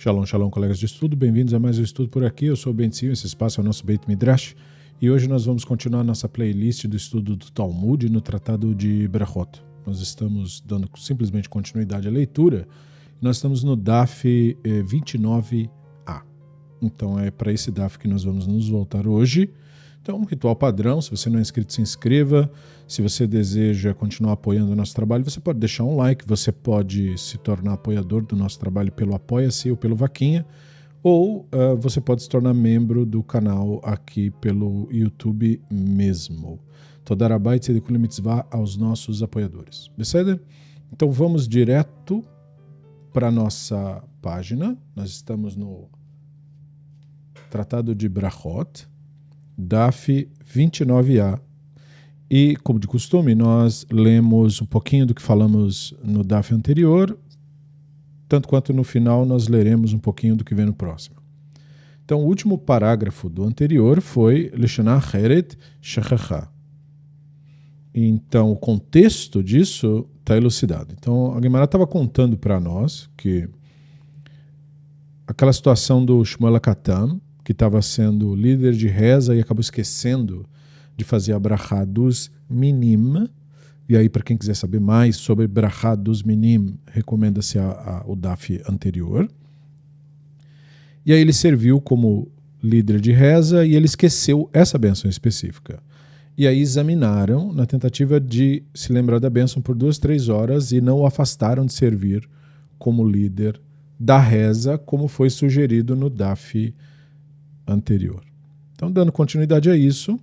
Shalom, shalom, colegas de estudo, bem-vindos a mais um estudo por aqui. Eu sou o Ben Sion, esse espaço é o nosso Beit Midrash, e hoje nós vamos continuar nossa playlist do estudo do Talmud no Tratado de Brachot. Nós estamos dando simplesmente continuidade à leitura, e nós estamos no Daf 29a. Então é para esse Daf que nós vamos nos voltar hoje. Então, um ritual padrão, se você não é inscrito, se inscreva. Se você deseja continuar apoiando o nosso trabalho, você pode deixar um like, você pode se tornar apoiador do nosso trabalho pelo Apoia-se ou pelo Vaquinha, ou você pode se tornar membro do canal aqui pelo YouTube mesmo. Toda Rabá e Tzedekul Mitzvah aos nossos apoiadores. Beleza? Então vamos direto para a nossa página. Nós estamos no Tratado de Brachot, Daf 29a. E, como de costume, nós lemos um pouquinho do que falamos no Daf anterior, tanto quanto no final nós leremos um pouquinho do que vem no próximo. Então, o último parágrafo do anterior foi Leshana Heret Shechacha. Então, o contexto disso está elucidado. Então, a Gemara estava contando para nós que aquela situação do Shmuel HaKatan, que estava sendo líder de reza e acabou esquecendo de fazer a brachá dos minim. E aí, para quem quiser saber mais sobre brachá dos minim, recomenda-se o Daf anterior. E aí ele serviu como líder de reza e ele esqueceu essa bênção específica. E aí examinaram na tentativa de se lembrar da bênção por 2-3 horas e não o afastaram de servir como líder da reza, como foi sugerido no Daf anterior. Então, dando continuidade a isso,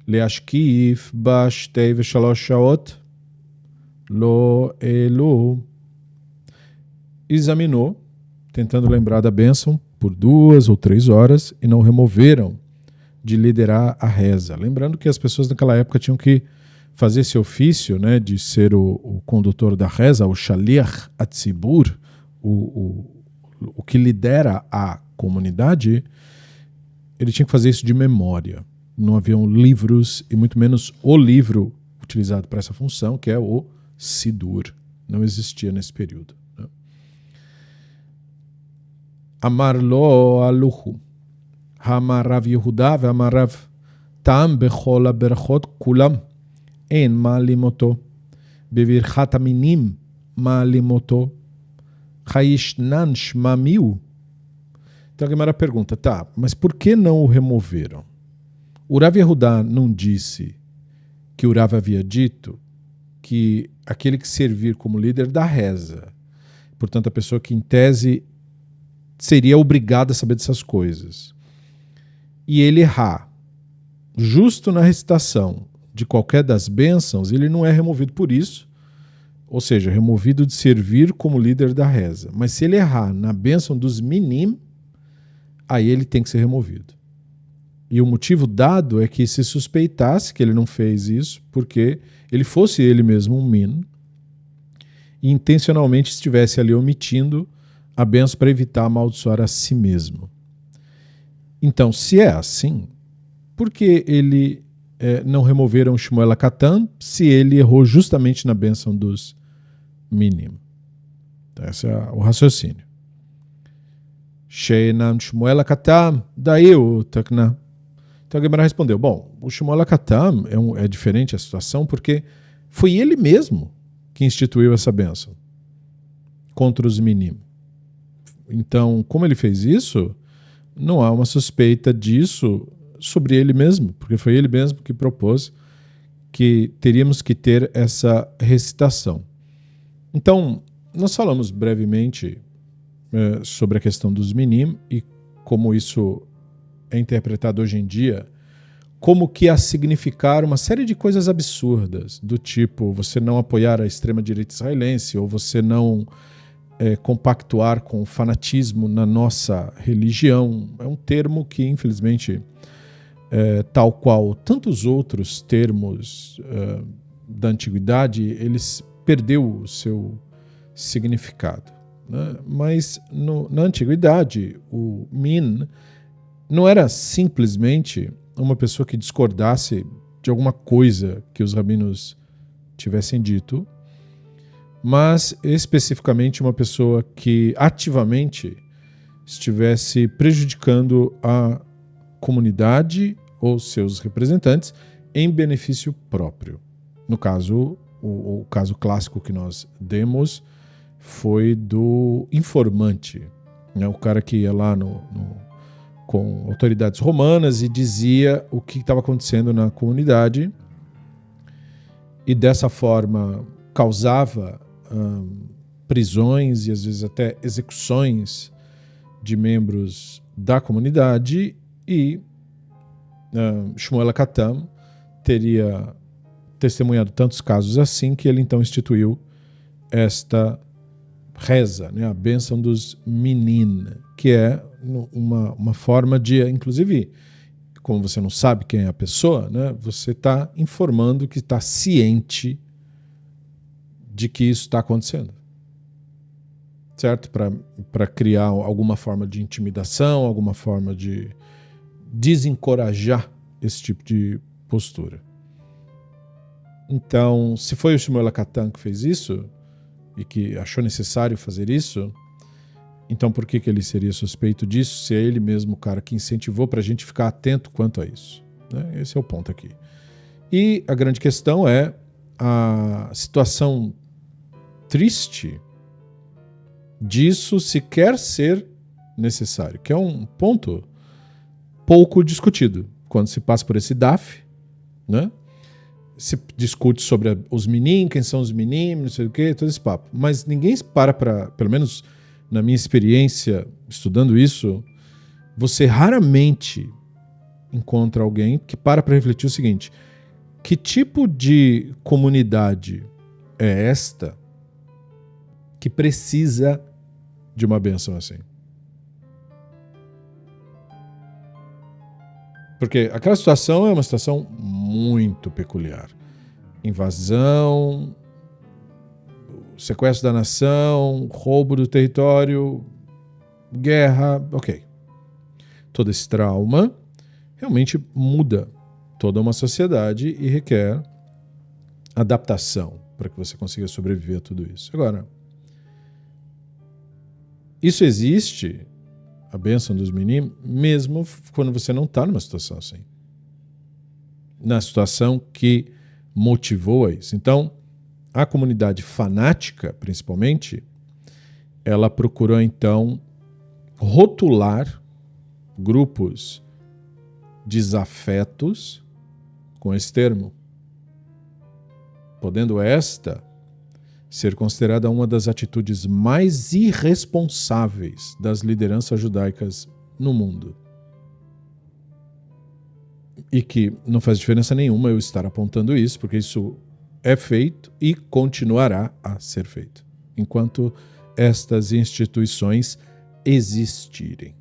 Leashkif bashtei veshalosh shaot lo elu, examinou, tentando lembrar da bênção por 2 ou 3 horas e não removeram de liderar a reza. Lembrando que as pessoas naquela época tinham que fazer esse ofício, né, de ser o condutor da reza, o shaliach atzibur, o que lidera a comunidade. Ele tinha que fazer isso de memória. Não haviam livros, e muito menos o livro utilizado para essa função, que é o Sidur. Não existia nesse período. Amar lo aluhu. Hamar Rav Yehuda ve'amar Rav Tam bechol haberachot kulam. En ma'alimoto. Bevirchat aminim ma'alimoto. Hayishnan shmamiu. Então a Gemara pergunta, tá, mas por que não o removeram? O Rav Yehuda não disse que o Rav havia dito que aquele que servir como líder da reza, portanto a pessoa que em tese seria obrigada a saber dessas coisas, e ele errar justo na recitação de qualquer das bênçãos, ele não é removido por isso, ou seja, removido de servir como líder da reza. Mas se ele errar na bênção dos minim, aí ele tem que ser removido. E o motivo dado é que se suspeitasse que ele não fez isso porque ele fosse ele mesmo um min e intencionalmente estivesse ali omitindo a bênção para evitar amaldiçoar a si mesmo. Então, se é assim, por que ele não removeram o Shmuel HaKatan se ele errou justamente na bênção dos minim? Então, esse é o raciocínio. Sheinam Shmuel HaKatan, daí o Takna. Então a Gemara respondeu, bom, o Shmuel HaKatan é diferente a situação porque foi ele mesmo que instituiu essa bênção contra os minim. Então, como ele fez isso, não há uma suspeita disso sobre ele mesmo, porque foi ele mesmo que propôs que teríamos que ter essa recitação. Então, nós falamos brevemente sobre a questão dos minim e como isso é interpretado hoje em dia como que a significar uma série de coisas absurdas, do tipo você não apoiar a extrema-direita israelense ou você não compactuar com o fanatismo na nossa religião. É um termo que, infelizmente, tal qual tantos outros termos da antiguidade, eles perdeu o seu significado. Né? Mas na antiguidade, o min não era simplesmente uma pessoa que discordasse de alguma coisa que os rabinos tivessem dito, mas especificamente uma pessoa que ativamente estivesse prejudicando a comunidade ou seus representantes em benefício próprio. No caso, o caso clássico que nós demos foi do informante, né? O cara que ia lá com autoridades romanas e dizia o que estava acontecendo na comunidade e dessa forma causava prisões e às vezes até execuções de membros da comunidade, e Shmuel HaKatan teria testemunhado tantos casos assim que ele então instituiu esta reza, né, a bênção dos Minin, que é uma forma de, inclusive, como você não sabe quem é a pessoa, né, você está informando que está ciente de que isso está acontecendo, certo? Para criar alguma forma de intimidação, alguma forma de desencorajar esse tipo de postura. Então, se foi o Shmuel HaKatan que fez isso e que achou necessário fazer isso, então por que ele seria suspeito disso se é ele mesmo o cara que incentivou para a gente ficar atento quanto a isso? Né? Esse é o ponto aqui. E a grande questão é a situação triste disso sequer ser necessário, que é um ponto pouco discutido. Quando se passa por esse DAF, né? Se discute sobre os Minim, quem são os Minim, não sei o que, todo esse papo. Mas ninguém para, pelo menos na minha experiência estudando isso, você raramente encontra alguém que para refletir o seguinte: que tipo de comunidade é esta que precisa de uma bênção assim? Porque aquela situação é uma situação muito peculiar. Invasão, sequestro da nação, roubo do território, guerra, ok. Todo esse trauma realmente muda toda uma sociedade e requer adaptação para que você consiga sobreviver a tudo isso. Agora, isso existe, a bênção dos meninos, mesmo quando você não está numa situação assim. Na situação que motivou a isso. Então, a comunidade fanática, principalmente, ela procurou, então, rotular grupos desafetos com esse termo, podendo esta ser considerada uma das atitudes mais irresponsáveis das lideranças judaicas no mundo. E que não faz diferença nenhuma eu estar apontando isso, porque isso é feito e continuará a ser feito, enquanto estas instituições existirem.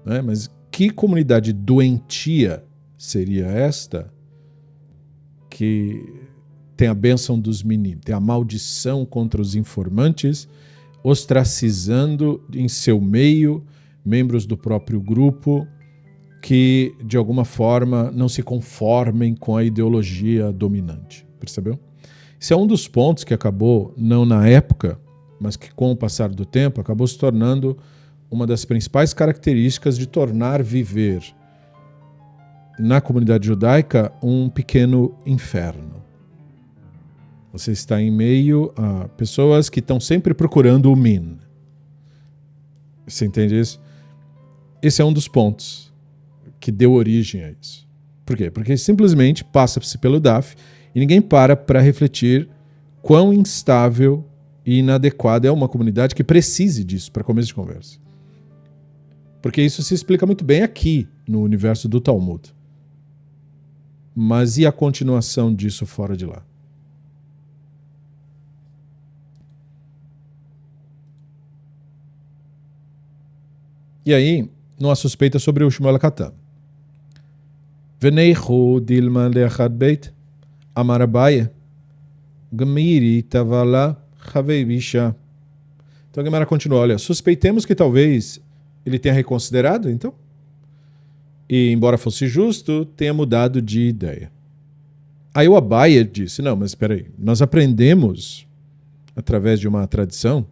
Né? Mas que comunidade doentia seria esta que tem a bênção dos meninos, tem a maldição contra os informantes, ostracizando em seu meio membros do próprio grupo que, de alguma forma, não se conformem com a ideologia dominante. Percebeu? Esse é um dos pontos que acabou, não na época, mas que com o passar do tempo, acabou se tornando uma das principais características de tornar viver na comunidade judaica um pequeno inferno. Você está em meio a pessoas que estão sempre procurando o min. Você entende isso? Esse é um dos pontos que deu origem a isso. Por quê? Porque simplesmente passa-se pelo DAF e ninguém para refletir quão instável e inadequada é uma comunidade que precise disso para começo de conversa. Porque isso se explica muito bem aqui no universo do Talmud. Mas e a continuação disso fora de lá? E aí, não há suspeita sobre o Shmuel HaKatan. Veneichu dilma leachad beit, amar Abaye, gamiri tavala chavei bisha. Então a Gemara continua, olha, suspeitemos que talvez ele tenha reconsiderado, então, e embora fosse justo, tenha mudado de ideia. Aí o Abaye disse, não, mas espera aí, nós aprendemos, através de uma tradição,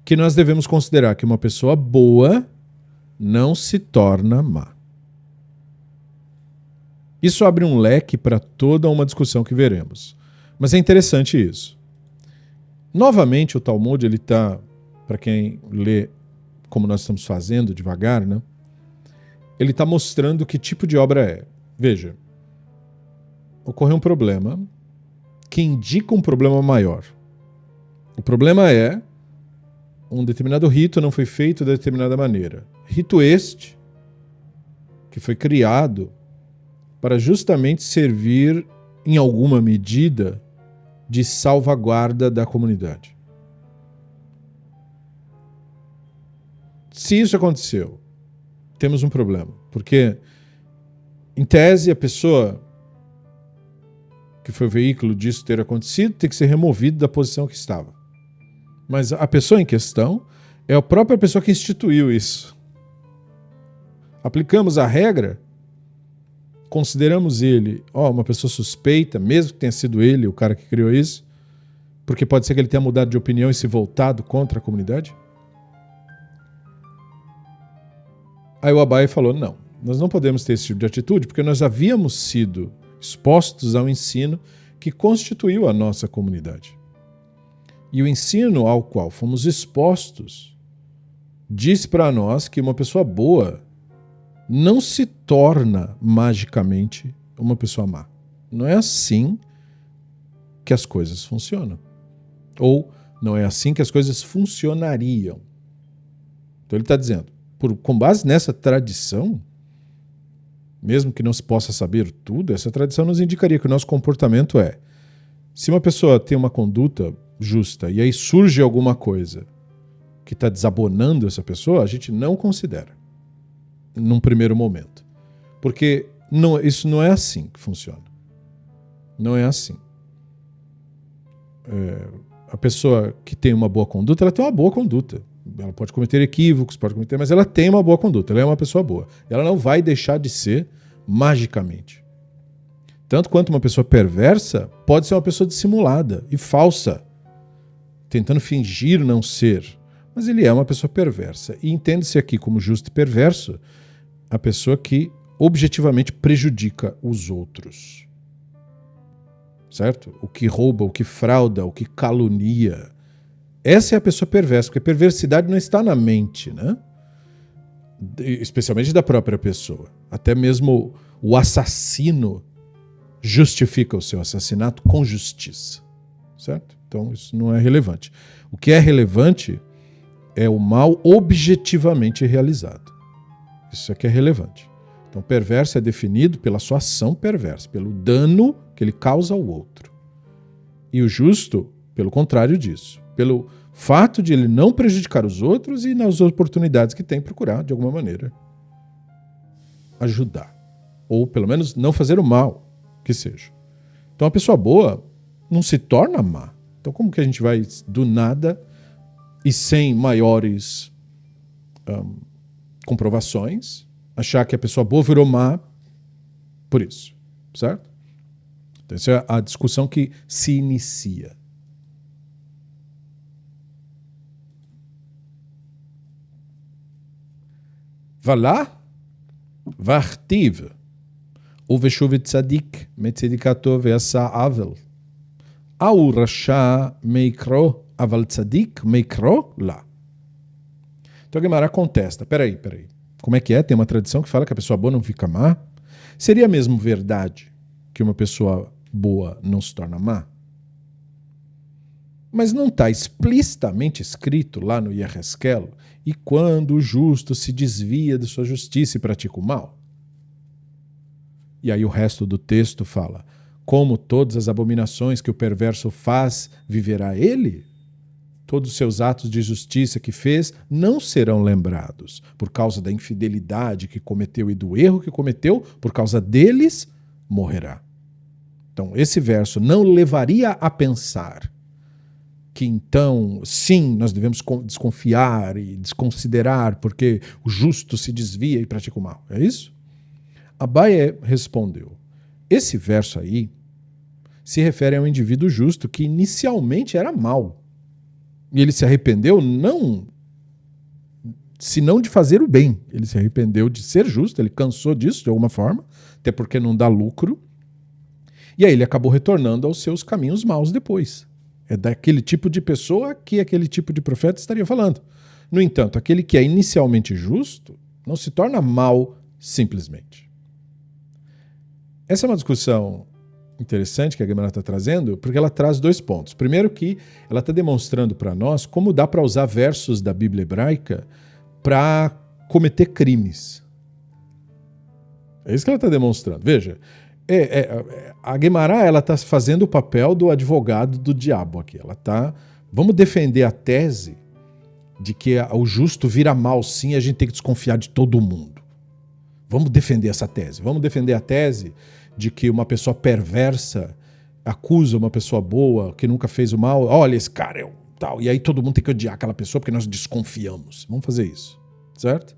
que nós devemos considerar que uma pessoa boa não se torna má. Isso abre um leque para toda uma discussão que veremos. Mas é interessante isso. Novamente, o Talmud, ele está, para quem lê como nós estamos fazendo devagar, né? Ele está mostrando que tipo de obra é. Veja, ocorreu um problema que indica um problema maior. O problema é um determinado rito não foi feito de determinada maneira. Rito este que foi criado para justamente servir, em alguma medida, de salvaguarda da comunidade. Se isso aconteceu, temos um problema. Porque, em tese, a pessoa que foi o veículo disso ter acontecido tem que ser removido da posição que estava. Mas a pessoa em questão é a própria pessoa que instituiu isso. Aplicamos a regra, consideramos ele uma pessoa suspeita, mesmo que tenha sido ele o cara que criou isso, porque pode ser que ele tenha mudado de opinião e se voltado contra a comunidade? Aí o Abai falou, não, nós não podemos ter esse tipo de atitude, porque nós havíamos sido expostos ao ensino que constituiu a nossa comunidade. E o ensino ao qual fomos expostos diz para nós que uma pessoa boa não se torna magicamente uma pessoa má. Não é assim que as coisas funcionam. Ou não é assim que as coisas funcionariam. Então ele está dizendo, com base nessa tradição, mesmo que não se possa saber tudo, essa tradição nos indicaria que o nosso comportamento é, se uma pessoa tem uma conduta justa e aí surge alguma coisa que está desabonando essa pessoa, a gente não considera num primeiro momento. Porque isso não é assim que funciona. Não é assim. A pessoa que tem uma boa conduta, ela tem uma boa conduta. Ela pode cometer equívocos, mas ela tem uma boa conduta, ela é uma pessoa boa. Ela não vai deixar de ser magicamente. Tanto quanto uma pessoa perversa pode ser uma pessoa dissimulada e falsa, tentando fingir não ser. Mas ele é uma pessoa perversa. E entende-se aqui como justo e perverso a pessoa que objetivamente prejudica os outros. Certo? O que rouba, o que frauda, o que calunia. Essa é a pessoa perversa, porque a perversidade não está na mente, né? Especialmente da própria pessoa. Até mesmo o assassino justifica o seu assassinato com justiça. Certo? Então isso não é relevante. O que é relevante é o mal objetivamente realizado. Isso é que é relevante. Então, perverso é definido pela sua ação perversa, pelo dano que ele causa ao outro. E o justo, pelo contrário disso, pelo fato de ele não prejudicar os outros e nas oportunidades que tem procurar, de alguma maneira, ajudar. Ou, pelo menos, não fazer o mal, que seja. Então, a pessoa boa não se torna má. Então, como que a gente vai, do nada, e sem maiores comprovações, achar que a pessoa boa virou má por isso, certo? Então, essa é a discussão que se inicia. Valá, vartiv, uveshuv tzadik, metzedikato ve'asa avel. Au rasha meikro, aval tzadik meikro lá. Então a Guimarães contesta, peraí. Como é que é? Tem uma tradição que fala que a pessoa boa não fica má? Seria mesmo verdade que uma pessoa boa não se torna má? Mas não está explicitamente escrito lá no Yehezkel, e quando o justo se desvia de sua justiça e pratica o mal? E aí o resto do texto fala, como todas as abominações que o perverso faz, viverá ele? Todos os seus atos de justiça que fez não serão lembrados, por causa da infidelidade que cometeu e do erro que cometeu, por causa deles, morrerá. Então, esse verso não levaria a pensar que então, sim, nós devemos desconfiar e desconsiderar porque o justo se desvia e pratica o mal. É isso? Abaye respondeu, esse verso aí se refere a um indivíduo justo que inicialmente era mau. E ele se arrependeu não de fazer o bem, ele se arrependeu de ser justo, ele cansou disso de alguma forma, até porque não dá lucro, e aí ele acabou retornando aos seus caminhos maus depois. É daquele tipo de pessoa que aquele tipo de profeta estaria falando. No entanto, aquele que é inicialmente justo não se torna mal simplesmente. Essa é uma discussão interessante que a Guimarães está trazendo, porque ela traz dois pontos. Primeiro que ela está demonstrando para nós como dá para usar versos da Bíblia hebraica para cometer crimes. É isso que ela está demonstrando. Veja, a Guimarães está fazendo o papel do advogado do diabo aqui. Ela está, vamos defender a tese de que o justo vira mal sim, a gente tem que desconfiar de todo mundo. Vamos defender essa tese. Vamos defender a tese de que uma pessoa perversa acusa uma pessoa boa que nunca fez o mal. Olha, esse cara é um tal. E aí todo mundo tem que odiar aquela pessoa porque nós desconfiamos. Vamos fazer isso, certo?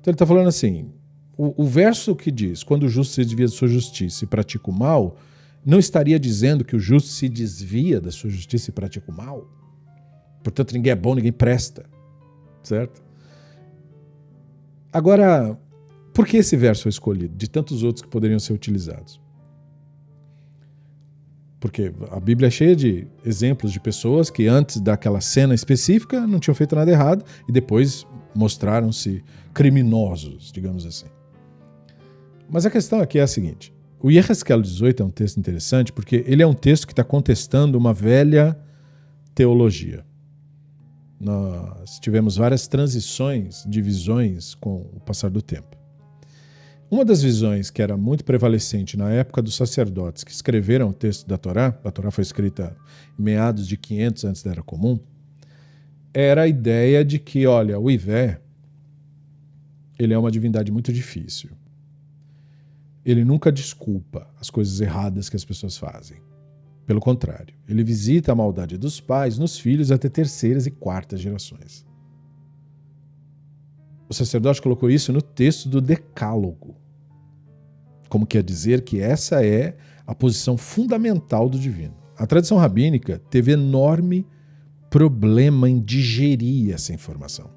Então ele está falando assim, o verso que diz, quando o justo se desvia da sua justiça e pratica o mal, não estaria dizendo que o justo se desvia da sua justiça e pratica o mal? Portanto, ninguém é bom, ninguém presta, certo? Agora, por que esse verso foi escolhido, de tantos outros que poderiam ser utilizados? Porque a Bíblia é cheia de exemplos de pessoas que antes daquela cena específica não tinham feito nada errado e depois mostraram-se criminosos, digamos assim. Mas a questão aqui é a seguinte, o Yehezkel 18 é um texto interessante porque ele é um texto que está contestando uma velha teologia. Nós tivemos várias transições de visões com o passar do tempo. Uma das visões que era muito prevalecente na época dos sacerdotes que escreveram o texto da Torá foi escrita em meados de 500 antes da Era Comum, era a ideia de que, olha, o Ivé, ele é uma divindade muito difícil. Ele nunca desculpa as coisas erradas que as pessoas fazem. Pelo contrário, ele visita a maldade dos pais nos filhos até terceiras e quartas gerações. O sacerdote colocou isso no texto do Decálogo, como quer dizer que essa é a posição fundamental do divino. A tradição rabínica teve enorme problema em digerir essa informação.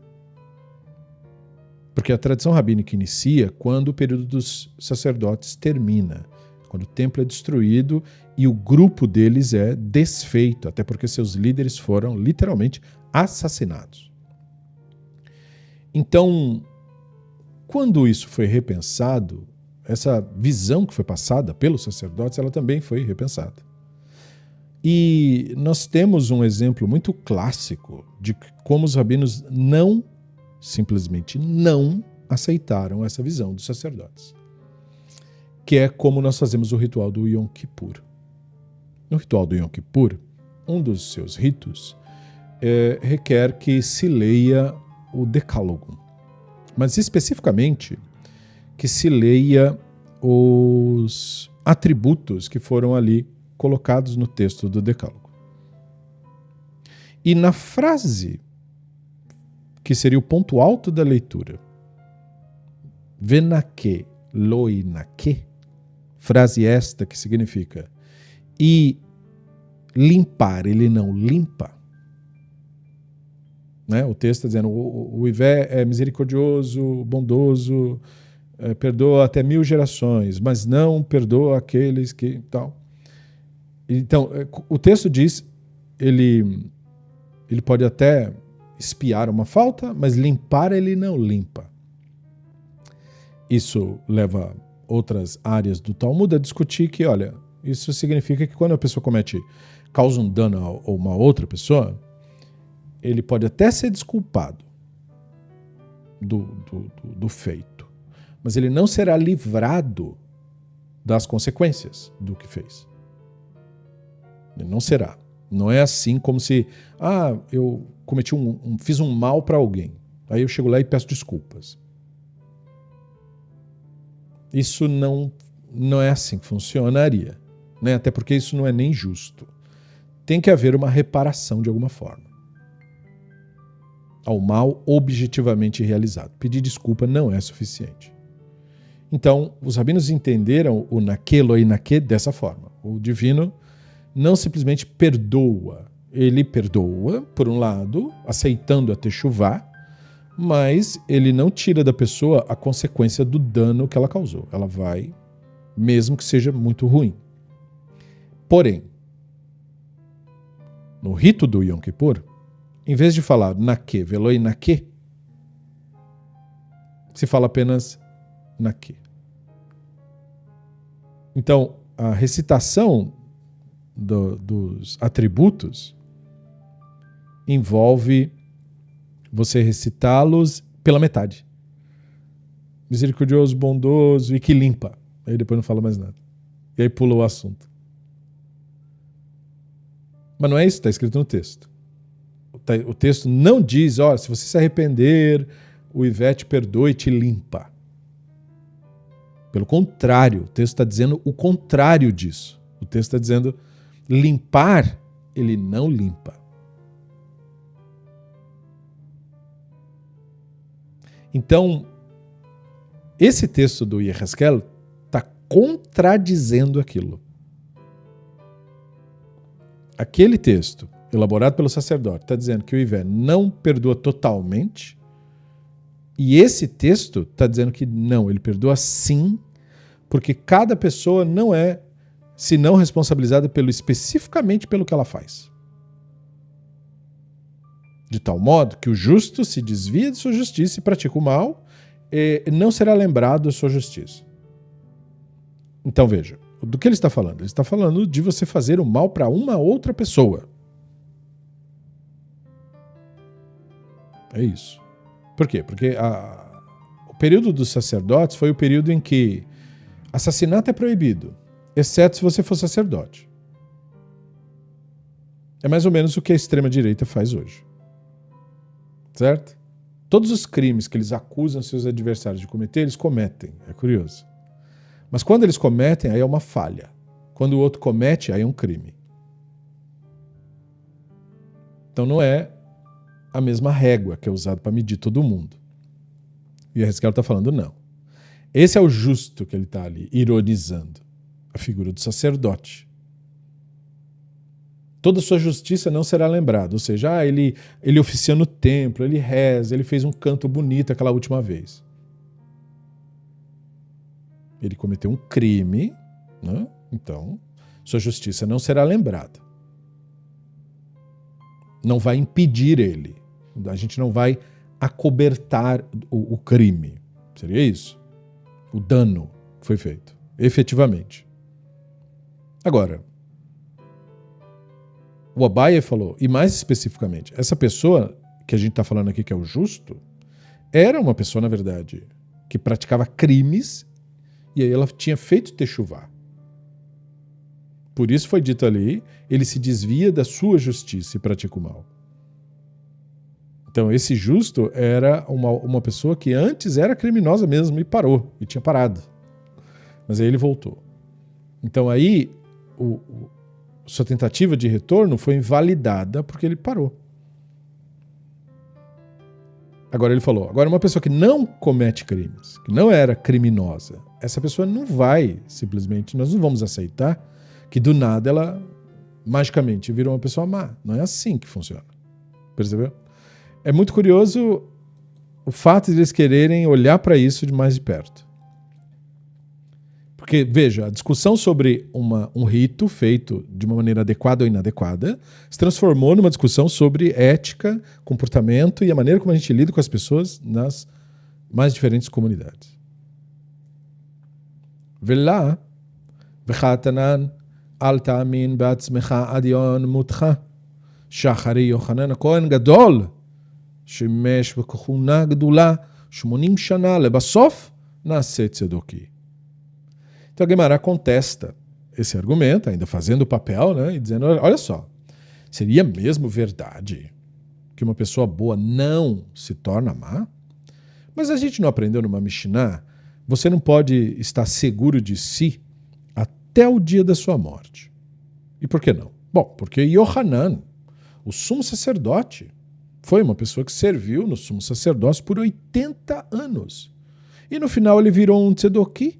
Porque a tradição rabínica inicia quando o período dos sacerdotes termina, quando o templo é destruído e o grupo deles é desfeito, até porque seus líderes foram literalmente assassinados. Então, quando isso foi repensado, essa visão que foi passada pelos sacerdotes, ela também foi repensada. E nós temos um exemplo muito clássico de como os rabinos simplesmente não aceitaram essa visão dos sacerdotes, que é como nós fazemos o ritual do Yom Kippur. No ritual do Yom Kippur, um dos seus ritos requer que se leia o Decálogo, mas especificamente que se leia os atributos que foram ali colocados no texto do Decálogo. E na frase que seria o ponto alto da leitura, Venake loinake, frase esta que significa e limpar, ele não limpa. Né? O texto está dizendo, o Ivé é misericordioso, bondoso, perdoa até 1000 gerações, mas não perdoa aqueles que... tal. Então, o texto diz, ele pode até expiar uma falta, mas limpar ele não limpa. Isso leva outras áreas do Talmud a discutir que, olha, isso significa que quando a pessoa causa um dano a uma outra pessoa, ele pode até ser desculpado do feito, mas ele não será livrado das consequências do que fez. Ele não será. Não é assim como se, eu fiz um mal para alguém, aí eu chego lá e peço desculpas. Isso não é assim que funcionaria, né? Até porque isso não é nem justo. Tem que haver uma reparação de alguma forma ao mal objetivamente realizado. Pedir desculpa não é suficiente. Então, os rabinos entenderam o naquelo e naque dessa forma. O divino não simplesmente perdoa ele perdoa, por um lado, aceitando a techuvá, mas ele não tira da pessoa a consequência do dano que ela causou. Ela vai, mesmo que seja muito ruim. Porém, no rito do Yom Kippur, em vez de falar naque, veloi naque, se fala apenas naque. Então, a recitação dos atributos envolve você recitá-los pela metade. Misericordioso, bondoso e que limpa. Aí depois não fala mais nada. E aí pula o assunto. Mas não é isso que está escrito no texto. O texto não diz, se você se arrepender, o Ivete perdoa e te limpa. Pelo contrário, o texto está dizendo o contrário disso. O texto está dizendo limpar, ele não limpa. Então, esse texto do Yehezkel está contradizendo aquilo. Aquele texto, elaborado pelo sacerdote, está dizendo que o Ivé não perdoa totalmente, e esse texto está dizendo que não, ele perdoa sim, porque cada pessoa não é, se não responsabilizada especificamente pelo que ela faz. De tal modo que o justo se desvia de sua justiça e pratica o mal, não será lembrado da sua justiça. Então veja, do que ele está falando? Ele está falando de você fazer o mal para uma outra pessoa. É isso. Por quê? Porque o período dos sacerdotes foi o período em que assassinato é proibido, exceto se você for sacerdote. É mais ou menos o que a extrema-direita faz hoje. Certo? Todos os crimes que eles acusam seus adversários de cometer, eles cometem. É curioso. Mas quando eles cometem, aí é uma falha. Quando o outro comete, aí é um crime. Então não é a mesma régua que é usada para medir todo mundo. E o Yehezkel está falando, não. Esse é o justo que ele está ali, ironizando. A figura do sacerdote. Toda sua justiça não será lembrada. Ou seja, ele oficia no templo, ele reza, ele fez um canto bonito aquela última vez. Ele cometeu um crime, né? Então sua justiça não será lembrada. Não vai impedir ele. A gente não vai acobertar o crime. Seria isso? O dano foi feito, efetivamente. Agora, o Abaye falou, e mais especificamente, essa pessoa que a gente está falando aqui, que é o justo, era uma pessoa, na verdade, que praticava crimes e aí ela tinha feito techuvá. Por isso foi dito ali, ele se desvia da sua justiça e pratica o mal. Então esse justo era uma pessoa que antes era criminosa mesmo e parou, e tinha parado. Mas aí ele voltou. Então aí sua tentativa de retorno foi invalidada porque ele parou. Agora ele falou, agora uma pessoa que não comete crimes, que não era criminosa, essa pessoa não vai simplesmente, nós não vamos aceitar que do nada ela magicamente virou uma pessoa má. Não é assim que funciona. Percebeu? É muito curioso o fato de eles quererem olhar para isso de mais de perto. Porque, veja, a discussão sobre um rito feito de uma maneira adequada ou inadequada se transformou numa discussão sobre ética, comportamento e a maneira como a gente lida com as pessoas nas mais diferentes comunidades. Velá, v'chatanan, al ta'amin ba'atzmecha ad yon mutcha, shachari Yochanan HaKohen Gadol, שימש בכהונה גדולה 80 שנה, לבסוף נעשה צדוקי. Então a Gemara contesta esse argumento, ainda fazendo o papel, né, e dizendo, olha só, seria mesmo verdade que uma pessoa boa não se torna má? Mas a gente não aprendeu numa Mishnah, você não pode estar seguro de si até o dia da sua morte. E por que não? Bom, porque Yohanan, o sumo sacerdote, foi uma pessoa que serviu no sumo sacerdócio por 80 anos. E no final ele virou um tzedoki.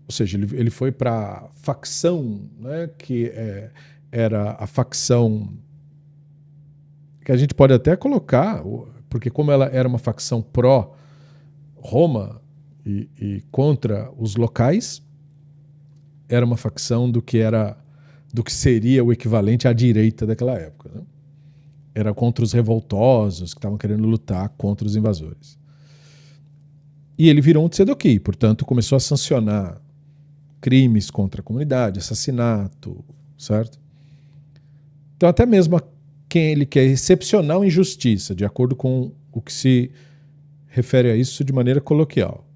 Ou seja, ele foi para a facção, né, que era a facção que a gente pode até colocar, porque como ela era uma facção pró-Roma e contra os locais, era uma facção do que seria o equivalente à direita daquela época, né? Era contra os revoltosos que estavam querendo lutar contra os invasores. E ele virou um tzedoki, portanto começou a sancionar crimes contra a comunidade, assassinato, certo? Então até mesmo quem ele quer excepcional injustiça, de acordo com o que se refere a isso de maneira coloquial.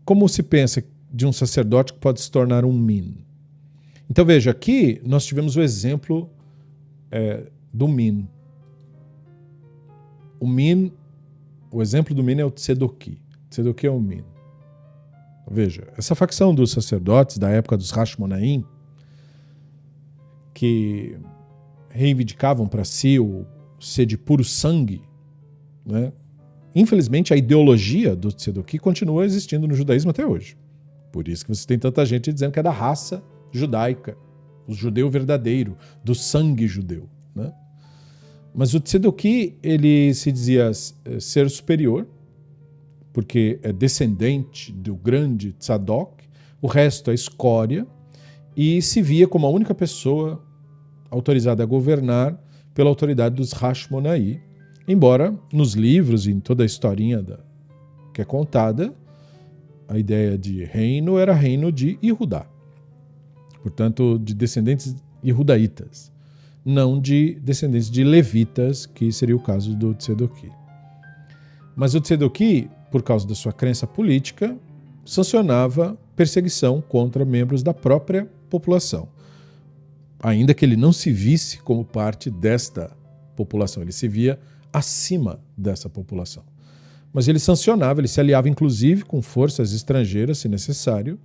Como se pensa de um sacerdote que pode se tornar um min? Então veja, aqui nós tivemos o exemplo do min. O exemplo do min é o tzedoki. Tzedoki é o min. Veja, essa facção dos sacerdotes da época dos Hashmonaim, que reivindicavam para si o ser de puro sangue, né? Infelizmente a ideologia do tzedoki continua existindo no judaísmo até hoje. Por isso que você tem tanta gente dizendo que é da raça judaica, o judeu verdadeiro, do sangue judeu, né? Mas o tzedoki, ele se dizia ser superior, porque é descendente do grande Tzadok, o resto é escória, e se via como a única pessoa autorizada a governar pela autoridade dos Hashmonaí, embora nos livros e em toda a historinha que é contada, a ideia de reino era reino de Yehudá, portanto de descendentes yehudaítas, não de descendentes de levitas, que seria o caso do tzedoki. Mas o tzedoki, por causa da sua crença política, sancionava perseguição contra membros da própria população, ainda que ele não se visse como parte desta população, ele se via acima dessa população. Mas ele sancionava, ele se aliava inclusive com forças estrangeiras, se necessário,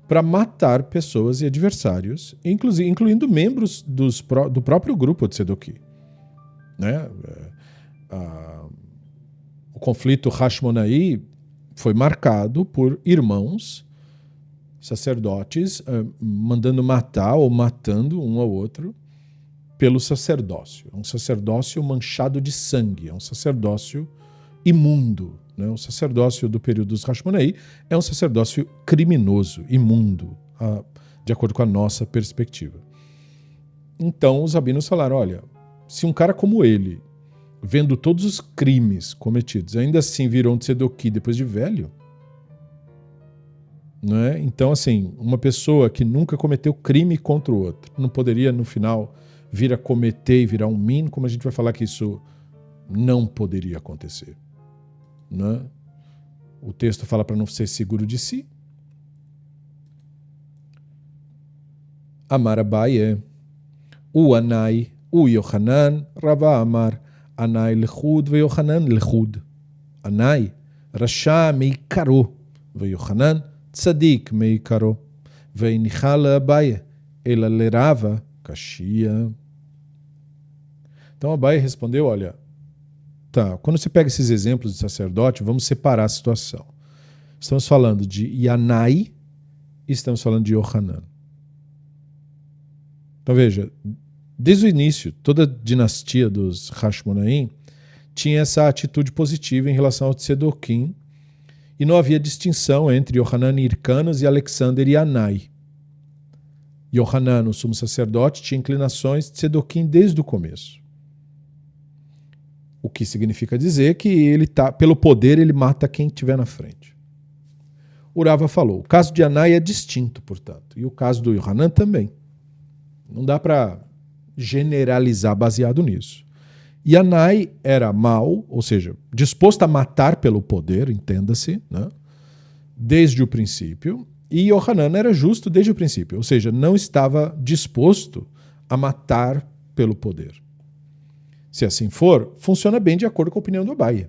para matar pessoas e adversários, incluindo membros do próprio grupo de Tzedoki, né? O conflito Hashmonaí foi marcado por irmãos sacerdotes mandando matar ou matando um ao outro pelo sacerdócio. É um sacerdócio manchado de sangue, é um sacerdócio imundo, né? O sacerdócio do período dos Hashmonaí é um sacerdócio criminoso, imundo, de acordo com a nossa perspectiva. Então os rabinos falaram, olha, se um cara como ele, vendo todos os crimes cometidos, ainda assim virou um tzedoki depois de velho, né? Então, assim, uma pessoa que nunca cometeu crime contra o outro, não poderia, no final, vir a cometer e virar um min, como a gente vai falar que isso não poderia acontecer, né? O texto fala para não ser seguro de si. Amar Abaye, o Anai, o Yohanan, Rava Amar, Anai lechud ve Yohanan lechud. Anai, Rasha meikaro, ve Yohanan, Tzadik meikaro, ve Nichala Abaye, ela lerava kashia. Então Abaye respondeu, olha, tá, quando você pega esses exemplos de sacerdote, vamos separar a situação. Estamos falando de Yanai e estamos falando de Yohanan. Então veja, desde o início, toda a dinastia dos Hashmonaim tinha essa atitude positiva em relação ao Tzedokim e não havia distinção entre Yohanan e Hircanos e Alexander e Anai. Yohanan, o sumo sacerdote, tinha inclinações Tzedokim desde o começo. O que significa dizer que ele pelo poder ele mata quem estiver na frente. O Rava falou, o caso de Anai é distinto, portanto, e o caso do Yohanan também. Não dá para generalizar baseado nisso. E Anai era mau, ou seja, disposto a matar pelo poder, entenda-se, né? Desde o princípio, e Yohanan era justo desde o princípio, ou seja, não estava disposto a matar pelo poder. Se assim for, funciona bem de acordo com a opinião do Abaye.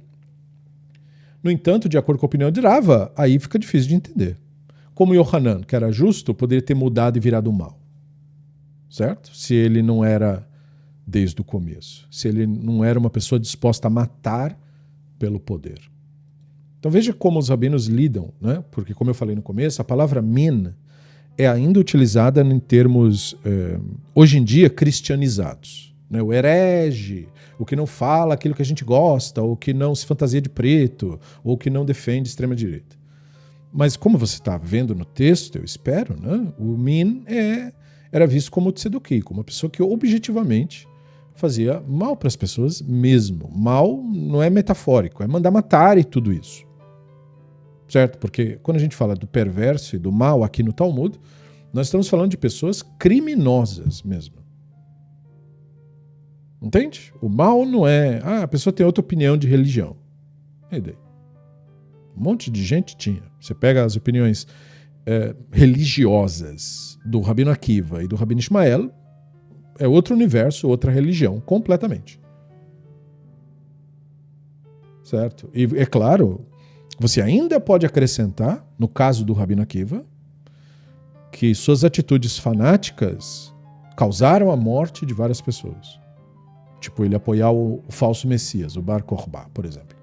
No entanto, de acordo com a opinião de Rava, aí fica difícil de entender. Como Yohanan, que era justo, poderia ter mudado e virado mal. Certo? Se ele não era desde o começo. Se ele não era uma pessoa disposta a matar pelo poder. Então veja como os rabinos lidam, né? Porque como eu falei no começo, a palavra min é ainda utilizada em termos, hoje em dia, cristianizados. Né? O herege, o que não fala aquilo que a gente gosta, ou que não se fantasia de preto, ou que não defende extrema-direita. Mas como você está vendo no texto, eu espero, né? O Min era visto como Tzeduki, como uma pessoa que objetivamente fazia mal para as pessoas mesmo. Mal não é metafórico, é mandar matar e tudo isso. Certo? Porque quando a gente fala do perverso e do mal aqui no Talmud, nós estamos falando de pessoas criminosas mesmo. Entende? O mal não é... a pessoa tem outra opinião de religião. E daí? Um monte de gente tinha. Você pega as opiniões religiosas do Rabino Akiva e do Rabino Ishmael, é outro universo, outra religião, completamente. Certo? E é claro, você ainda pode acrescentar, no caso do Rabino Akiva, que suas atitudes fanáticas causaram a morte de várias pessoas. Tipo, ele apoiar o falso Messias, o Bar Kokhba, por exemplo.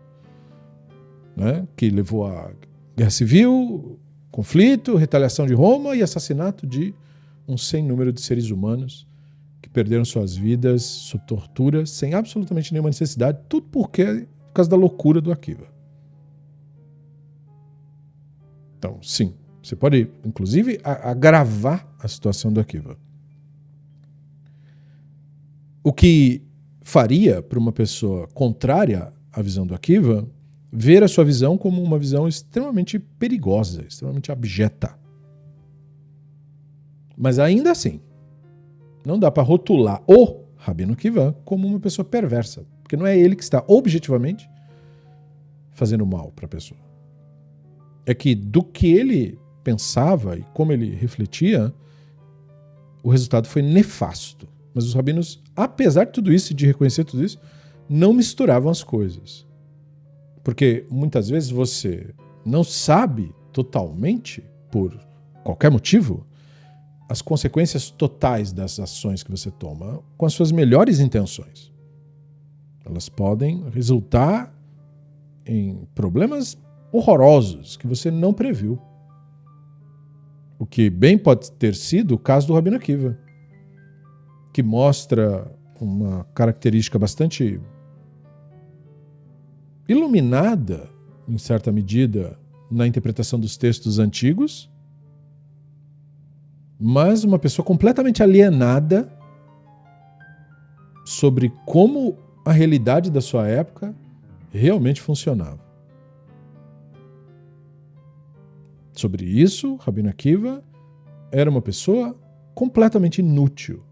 Né? Que levou a guerra civil, conflito, retaliação de Roma e assassinato de um sem número de seres humanos que perderam suas vidas sob tortura, sem absolutamente nenhuma necessidade, tudo por causa da loucura do Akiva. Então, sim, você pode, inclusive, agravar a situação do Akiva. O que faria para uma pessoa contrária à visão do Akiva ver a sua visão como uma visão extremamente perigosa, extremamente abjeta. Mas ainda assim, não dá para rotular o Rabino Akiva como uma pessoa perversa, porque não é ele que está objetivamente fazendo mal para a pessoa. É que do que ele pensava e como ele refletia, o resultado foi nefasto. Mas os rabinos, apesar de tudo isso e de reconhecer tudo isso, não misturavam as coisas. Porque muitas vezes você não sabe totalmente, por qualquer motivo, as consequências totais das ações que você toma com as suas melhores intenções. Elas podem resultar em problemas horrorosos que você não previu. O que bem pode ter sido o caso do Rabino Akiva, que mostra uma característica bastante iluminada, em certa medida, na interpretação dos textos antigos, mas uma pessoa completamente alienada sobre como a realidade da sua época realmente funcionava. Sobre isso, Rabino Akiva era uma pessoa completamente inútil,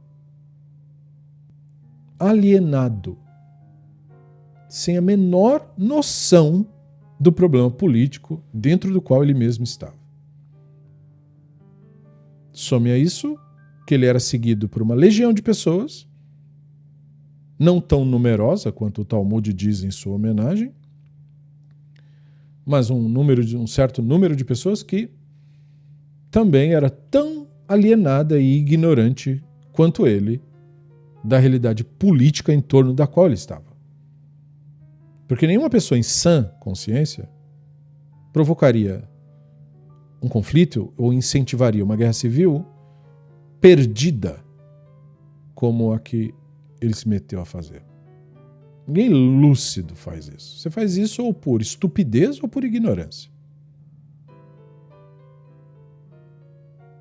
alienado, sem a menor noção do problema político dentro do qual ele mesmo estava. Some a isso que ele era seguido por uma legião de pessoas, não tão numerosa quanto o Talmud diz em sua homenagem, mas um certo número de pessoas que também era tão alienada e ignorante quanto ele da realidade política em torno da qual ele estava. Porque nenhuma pessoa em sã consciência provocaria um conflito ou incentivaria uma guerra civil perdida como a que ele se meteu a fazer. Ninguém lúcido faz isso. Você faz isso ou por estupidez ou por ignorância.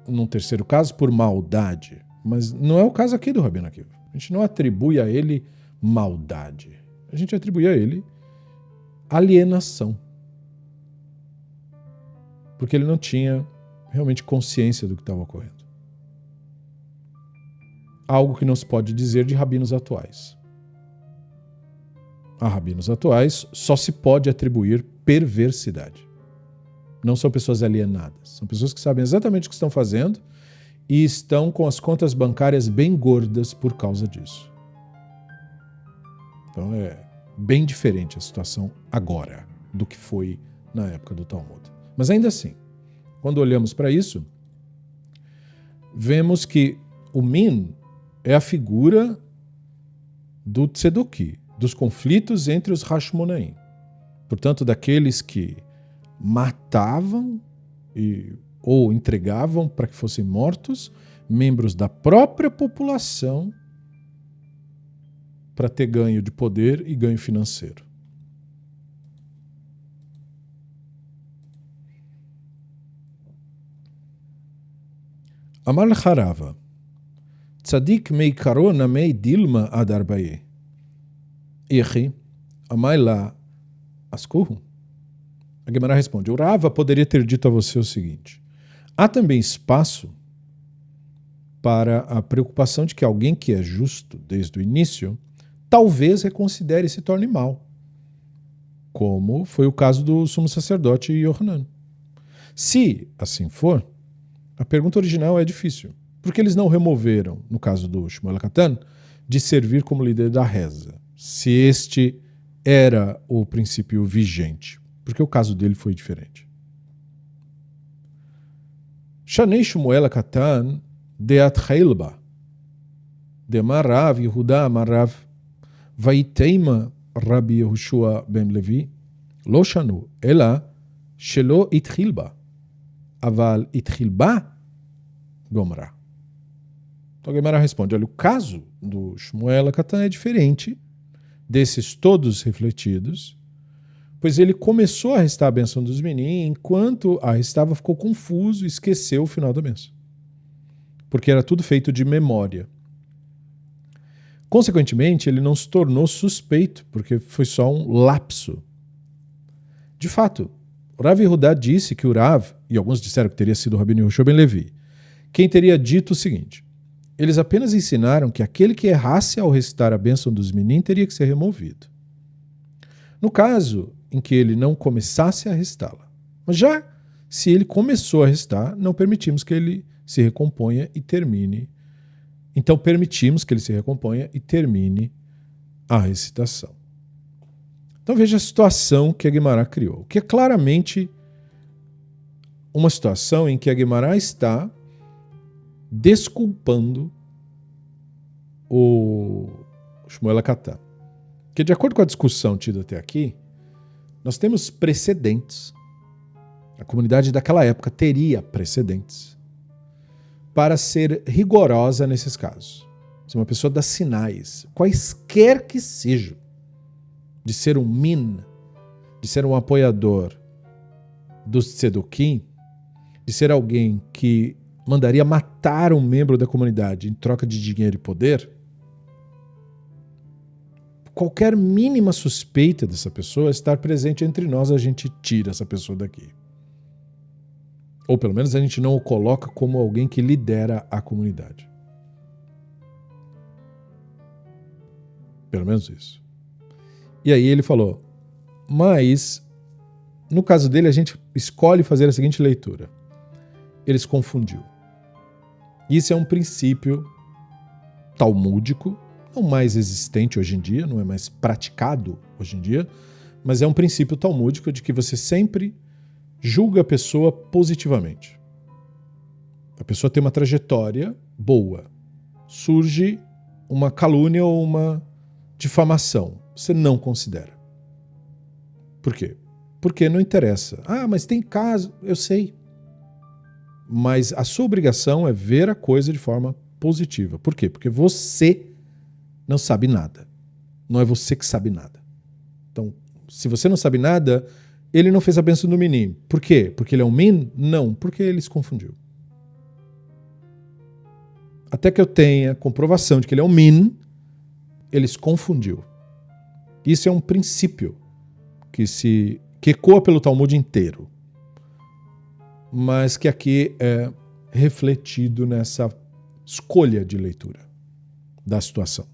Num terceiro caso, por maldade. Mas não é o caso aqui do Rabino Akiva. A gente não atribui a ele maldade. A gente atribui a ele alienação. Porque ele não tinha realmente consciência do que estava ocorrendo. Algo que não se pode dizer de rabinos atuais. A rabinos atuais só se pode atribuir perversidade. Não são pessoas alienadas. São pessoas que sabem exatamente o que estão fazendo e estão com as contas bancárias bem gordas por causa disso. Então é bem diferente a situação agora do que foi na época do Talmud. Mas ainda assim, quando olhamos para isso, vemos que o Min é a figura do Tzeduki, dos conflitos entre os Hashmonaim. Portanto, daqueles que matavam e ou entregavam para que fossem mortos membros da própria população para ter ganho de poder e ganho financeiro. Amar Lecharava, Tzadik meikaro namei dilma ad arbaye. Echi, amai la askuhu. A Gemara responde, o Rava poderia ter dito a você o seguinte, há também espaço para a preocupação de que alguém que é justo desde o início talvez reconsidere e se torne mal, como foi o caso do sumo sacerdote Yohanan. Se assim for, a pergunta original é difícil, porque eles não removeram, no caso do Shmuel HaKatan, de servir como líder da reza, se este era o princípio vigente, porque o caso dele foi diferente. Shanei Shmuel HaKatan deat chailba, demar Rav Yehuda amar Rav, vaiteima Rabbi Yehoshua ben Levi, lo shanu, ela shelo itchil ba, aval itchil ba gomra. Então a Gemara responde, olha, o caso do Shmuel HaKatan é diferente desses todos refletidos, pois ele começou a restar a bênção dos meninos, enquanto a restava ficou confuso e esqueceu o final da bênção. Porque era tudo feito de memória. Consequentemente, ele não se tornou suspeito, porque foi só um lapso. De fato, o Rav Yehudá disse que o Rav, e alguns disseram que teria sido o Rabino Yehoshua ben Levi, quem teria dito o seguinte, eles apenas ensinaram que aquele que errasse ao recitar a bênção dos meninos teria que ser removido. No caso em que ele não começasse a recitá-la. Mas já se ele começou a recitar, não permitimos que ele se recomponha e termine. Então permitimos que ele se recomponha e termine a recitação. Então veja a situação que a Guimará criou, que é claramente uma situação em que a Guimará está desculpando o Shmuel HaKatan. Porque de acordo com a discussão tida até aqui, nós temos precedentes. A comunidade daquela época teria precedentes para ser rigorosa nesses casos. Se uma pessoa dá sinais, quaisquer que sejam, de ser um min, de ser um apoiador dos tzedukim, de ser alguém que mandaria matar um membro da comunidade em troca de dinheiro e poder, qualquer mínima suspeita dessa pessoa estar presente entre nós, a gente tira essa pessoa daqui. Ou pelo menos a gente não o coloca como alguém que lidera a comunidade. Pelo menos isso. E aí ele falou, mas no caso dele a gente escolhe fazer a seguinte leitura. Ele se confundiu. Isso é um princípio talmúdico, não mais existente hoje em dia, não é mais praticado hoje em dia, mas é um princípio talmúdico de que você sempre julga a pessoa positivamente. A pessoa tem uma trajetória boa. Surge uma calúnia ou uma difamação. Você não considera. Por quê? Porque não interessa. Ah, mas tem caso, eu sei. Mas a sua obrigação é ver a coisa de forma positiva. Por quê? Porque você não sabe nada. Não é você que sabe nada. Então, se você não sabe nada, ele não fez a bênção do menino. Por quê? Porque ele é um min? Não, porque ele se confundiu. Até que eu tenha comprovação de que ele é um min, ele se confundiu. Isso é um princípio que ecoa pelo Talmud inteiro, mas que aqui é refletido nessa escolha de leitura da situação.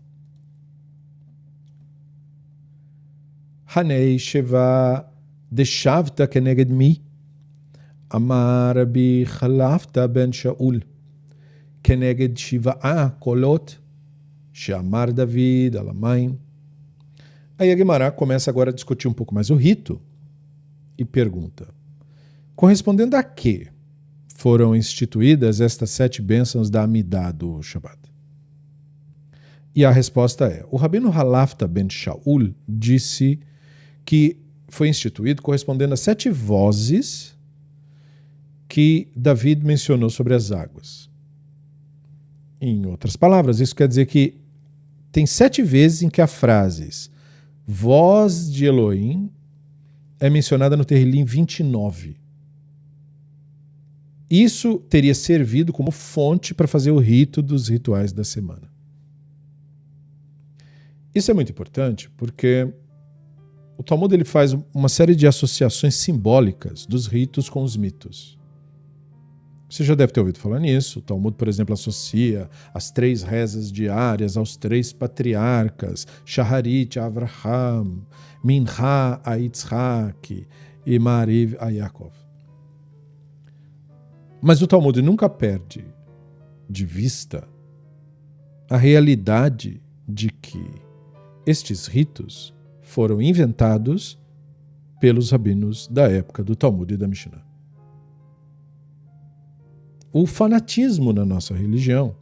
Hanei Sheva Deshavta Keneged Mi Amar Rabbi Chalafta ben Shaul Keneged Shiva'a Kolot Sheamar David Alamayim. Aí a Guimará começa agora a discutir um pouco mais o rito e pergunta, correspondendo a que foram instituídas estas 7 bênçãos da Amidá do Shabbat? E a resposta é, o Rabino Halafta ben Shaul disse que foi instituído correspondendo a 7 vozes que David mencionou sobre as águas. Em outras palavras, isso quer dizer que tem 7 vezes em que a frase voz de Elohim é mencionada no Terrilim 29. Isso teria servido como fonte para fazer o rito dos rituais da semana. Isso é muito importante porque o Talmud ele faz uma série de associações simbólicas dos ritos com os mitos. Você já deve ter ouvido falar nisso. O Talmud, por exemplo, associa as 3 rezas diárias aos 3 patriarcas, Shaharit a Avraham, Mincha a Yitzhak e Mariv a Yaakov. Mas o Talmud nunca perde de vista a realidade de que estes ritos foram inventados pelos rabinos da época do Talmud e da Mishnah. O fanatismo na nossa religião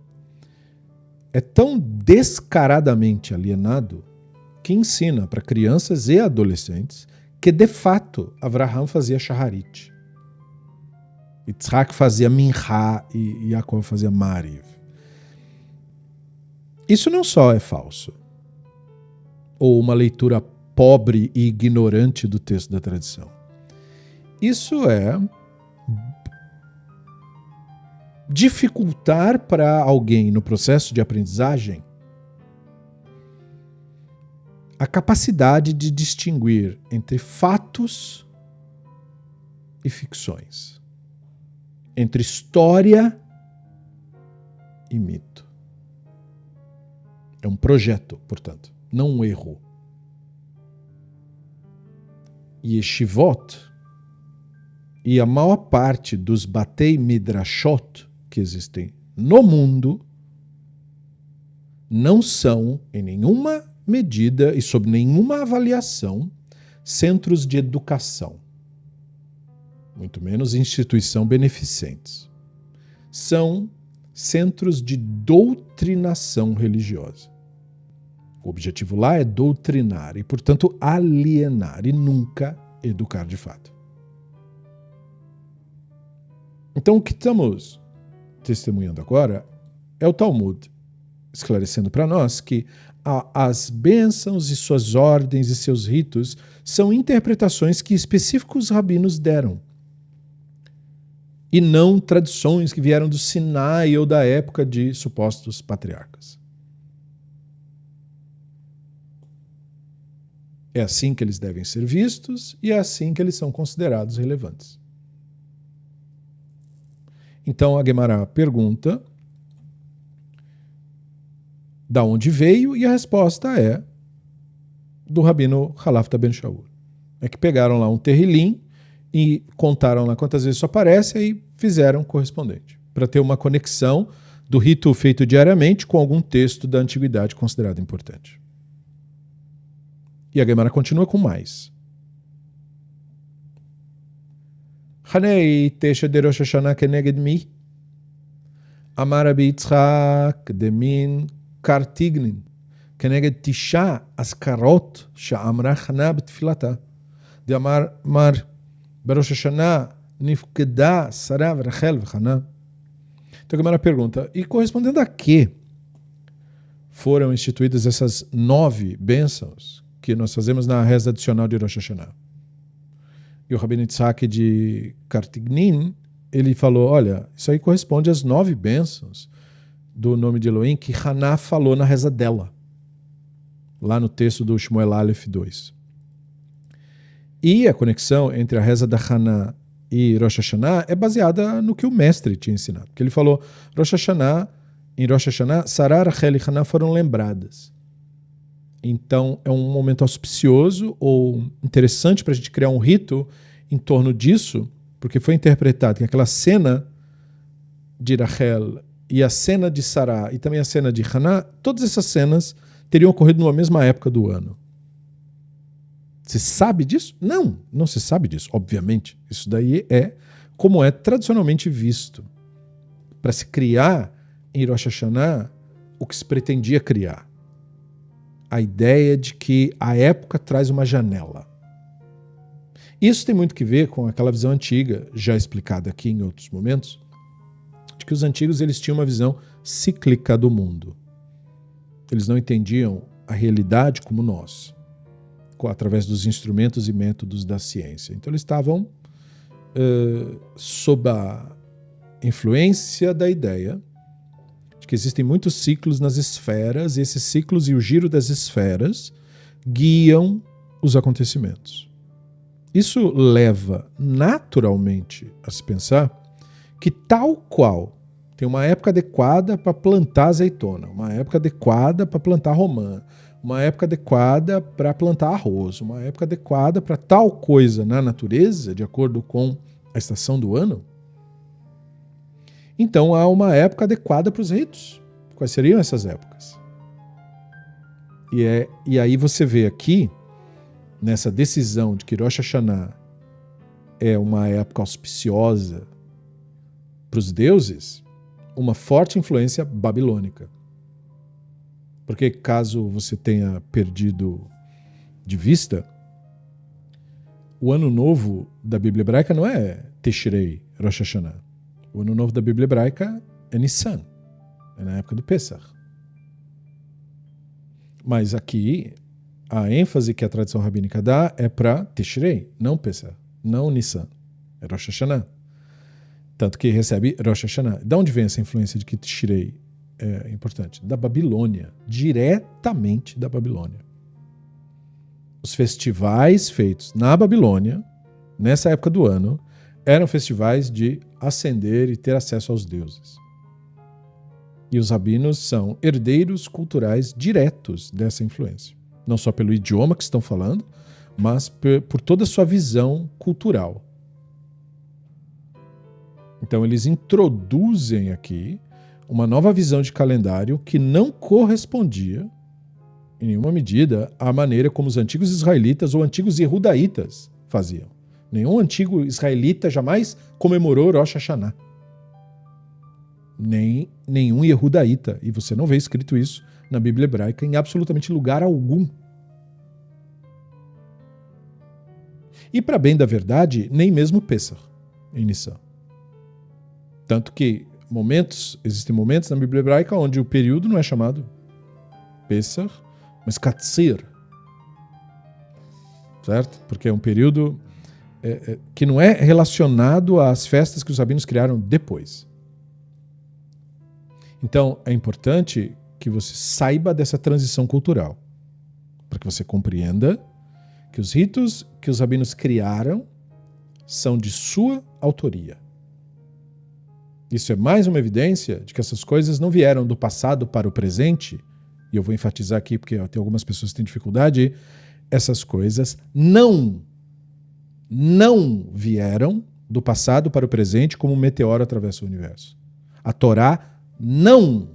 é tão descaradamente alienado que ensina para crianças e adolescentes que, de fato, Avraham fazia Shaharit. Yitzhak fazia Mincha e Yaakov fazia Mariv. Isso não só é falso, ou uma leitura pobre e ignorante do texto da tradição. Isso é dificultar para alguém no processo de aprendizagem a capacidade de distinguir entre fatos e ficções, entre história e mito. É um projeto, portanto, não um erro. Yeshivot e a maior parte dos Batei Midrashot que existem no mundo não são, em nenhuma medida e sob nenhuma avaliação, centros de educação, muito menos instituição beneficentes. São centros de doutrinação religiosa. O objetivo lá é doutrinar e, portanto, alienar e nunca educar de fato. Então, o que estamos testemunhando agora é o Talmud esclarecendo para nós que as bênçãos e suas ordens e seus ritos são interpretações que específicos rabinos deram e não tradições que vieram do Sinai ou da época de supostos patriarcas. É assim que eles devem ser vistos e é assim que eles são considerados relevantes. Então a Gemara pergunta da onde veio e a resposta é do rabino Halafta ben Shaul. É que pegaram lá um terrilim e contaram lá quantas vezes isso aparece e fizeram correspondente, para ter uma conexão do rito feito diariamente com algum texto da antiguidade considerado importante. E a Gemara continua com mais. Hanei tesha de Rosh Hashanah keneged mi? Amar Rabbi Yitzchak demin kartignin keneged tisha askarot she'amra Chana betfilata. De Amar Barosh Hashanah nifkeda Sarah Rachel v'Chana. Então a Gemara pergunta, e correspondendo a que foram instituídas essas 9 bênçãos que nós fazemos na reza adicional de Rosh Hashanah? E o Rabino Yitzhak de Kartignin, ele falou, olha, isso aí corresponde às 9 bênçãos do nome de Elohim que Haná falou na reza dela, lá no texto do Shmuel Aleph 2. E a conexão entre a reza da Haná e Rosh Hashanah é baseada no que o mestre tinha ensinado. Porque ele falou, em Rosh Hashanah, Sarah, Rachel e Haná foram lembradas. Então é um momento auspicioso ou interessante para a gente criar um rito em torno disso, porque foi interpretado que aquela cena de Rachel e a cena de Sarah e também a cena de Haná, todas essas cenas teriam ocorrido numa mesma época do ano. Se sabe disso? Não, não se sabe disso, obviamente. Isso daí é como é tradicionalmente visto. Para se criar em Rosh Hashanah o que se pretendia criar. A ideia de que a época traz uma janela. Isso tem muito que ver com aquela visão antiga, já explicada aqui em outros momentos, de que os antigos eles tinham uma visão cíclica do mundo. Eles não entendiam a realidade como nós, através dos instrumentos e métodos da ciência. Então eles estavam sob a influência da ideia de que existem muitos ciclos nas esferas, e esses ciclos e o giro das esferas guiam os acontecimentos. Isso leva naturalmente a se pensar que tal qual tem uma época adequada para plantar azeitona, uma época adequada para plantar romã, uma época adequada para plantar arroz, uma época adequada para tal coisa na natureza, de acordo com a estação do ano, então há uma época adequada para os ritos. Quais seriam essas épocas? E aí você vê aqui, nessa decisão de que Rosh Hashanah é uma época auspiciosa para os deuses, uma forte influência babilônica. Porque caso você tenha perdido de vista, o ano novo da Bíblia hebraica não é Tishrei, Rosh Hashanah. O ano novo da Bíblia hebraica é Nissan, é na época do Pesach. Mas aqui, a ênfase que a tradição rabínica dá é para Tishrei, não Pesach, não Nissan, é Rosh Hashanah. Tanto que recebe Rosh Hashanah. De onde vem essa influência de que Tishrei é importante? Da Babilônia, diretamente da Babilônia. Os festivais feitos na Babilônia, nessa época do ano, eram festivais de ascender e ter acesso aos deuses. E os rabinos são herdeiros culturais diretos dessa influência. Não só pelo idioma que estão falando, mas por toda a sua visão cultural. Então eles introduzem aqui uma nova visão de calendário que não correspondia, em nenhuma medida, à maneira como os antigos israelitas ou antigos yehudaítas faziam. Nenhum antigo israelita jamais comemorou Rosh Hashanah. Nenhum yehudaíta. E você não vê escrito isso na Bíblia hebraica em absolutamente lugar algum. E para bem da verdade, nem mesmo Pesach em Nissan. Tanto que existem momentos na Bíblia hebraica onde o período não é chamado Pesach, mas Katsir. Certo? Porque é um período que não é relacionado às festas que os rabinos criaram depois. Então, é importante que você saiba dessa transição cultural, para que você compreenda que os ritos que os rabinos criaram são de sua autoria. Isso é mais uma evidência de que essas coisas não vieram do passado para o presente, e eu vou enfatizar aqui porque tem algumas pessoas que têm dificuldade, essas coisas não vieram do passado para o presente como um meteoro atravessa o universo. A Torá não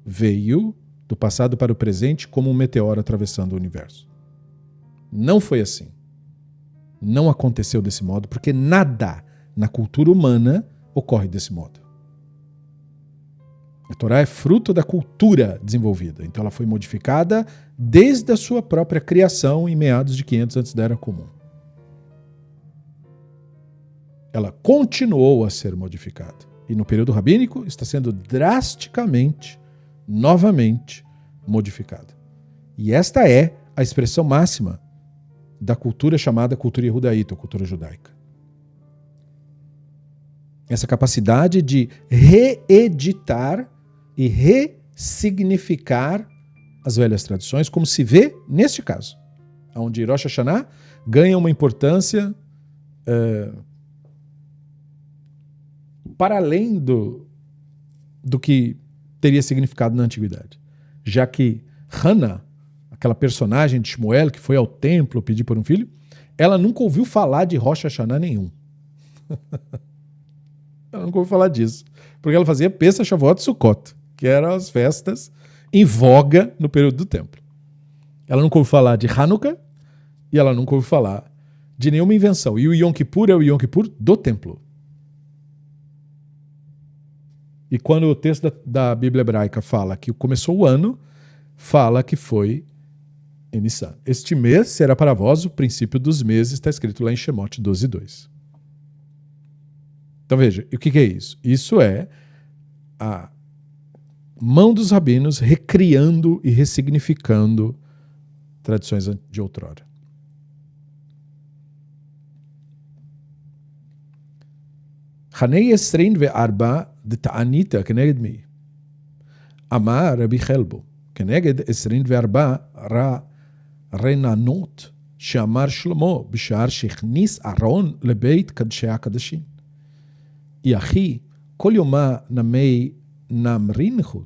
veio do passado para o presente como um meteoro atravessando o universo. Não foi assim. Não aconteceu desse modo, porque nada na cultura humana ocorre desse modo. A Torá é fruto da cultura desenvolvida, então ela foi modificada desde a sua própria criação em meados de 500 antes da Era Comum. Ela continuou a ser modificada. E no período rabínico está sendo drasticamente, novamente, modificada. E esta é a expressão máxima da cultura chamada cultura yehudaíta, ou cultura judaica. Essa capacidade de reeditar e ressignificar as velhas tradições, como se vê neste caso, onde Rosh Hashanah ganha uma importância para além do que teria significado na antiguidade. Já que Hannah, aquela personagem de Shmuel que foi ao templo pedir por um filho, ela nunca ouviu falar de Rosh Hashanah nenhum. Ela nunca ouviu falar disso. Porque ela fazia Pesach, Shavuot e Sukkot, que eram as festas em voga no período do templo. Ela nunca ouviu falar de Hanukkah e ela nunca ouviu falar de nenhuma invenção. E o Yom Kippur é o Yom Kippur do templo. E quando o texto da Bíblia hebraica fala que começou o ano, fala que foi em Nissan. Este mês será para vós o princípio dos meses, está escrito lá em Shemot 12:2. Então veja, e o que é isso? Isso é a mão dos rabinos recriando e ressignificando tradições de outrora. Hanei esrein ve'arba de ta'anita keneged mi. Amar Rabbi Chelbo, keneged esrein ve'arba ra renanot שאמר שלמה בשער שהכניס ארון לבית קדשי הקדשים. יחי, כל יומה נמי נמרינחו,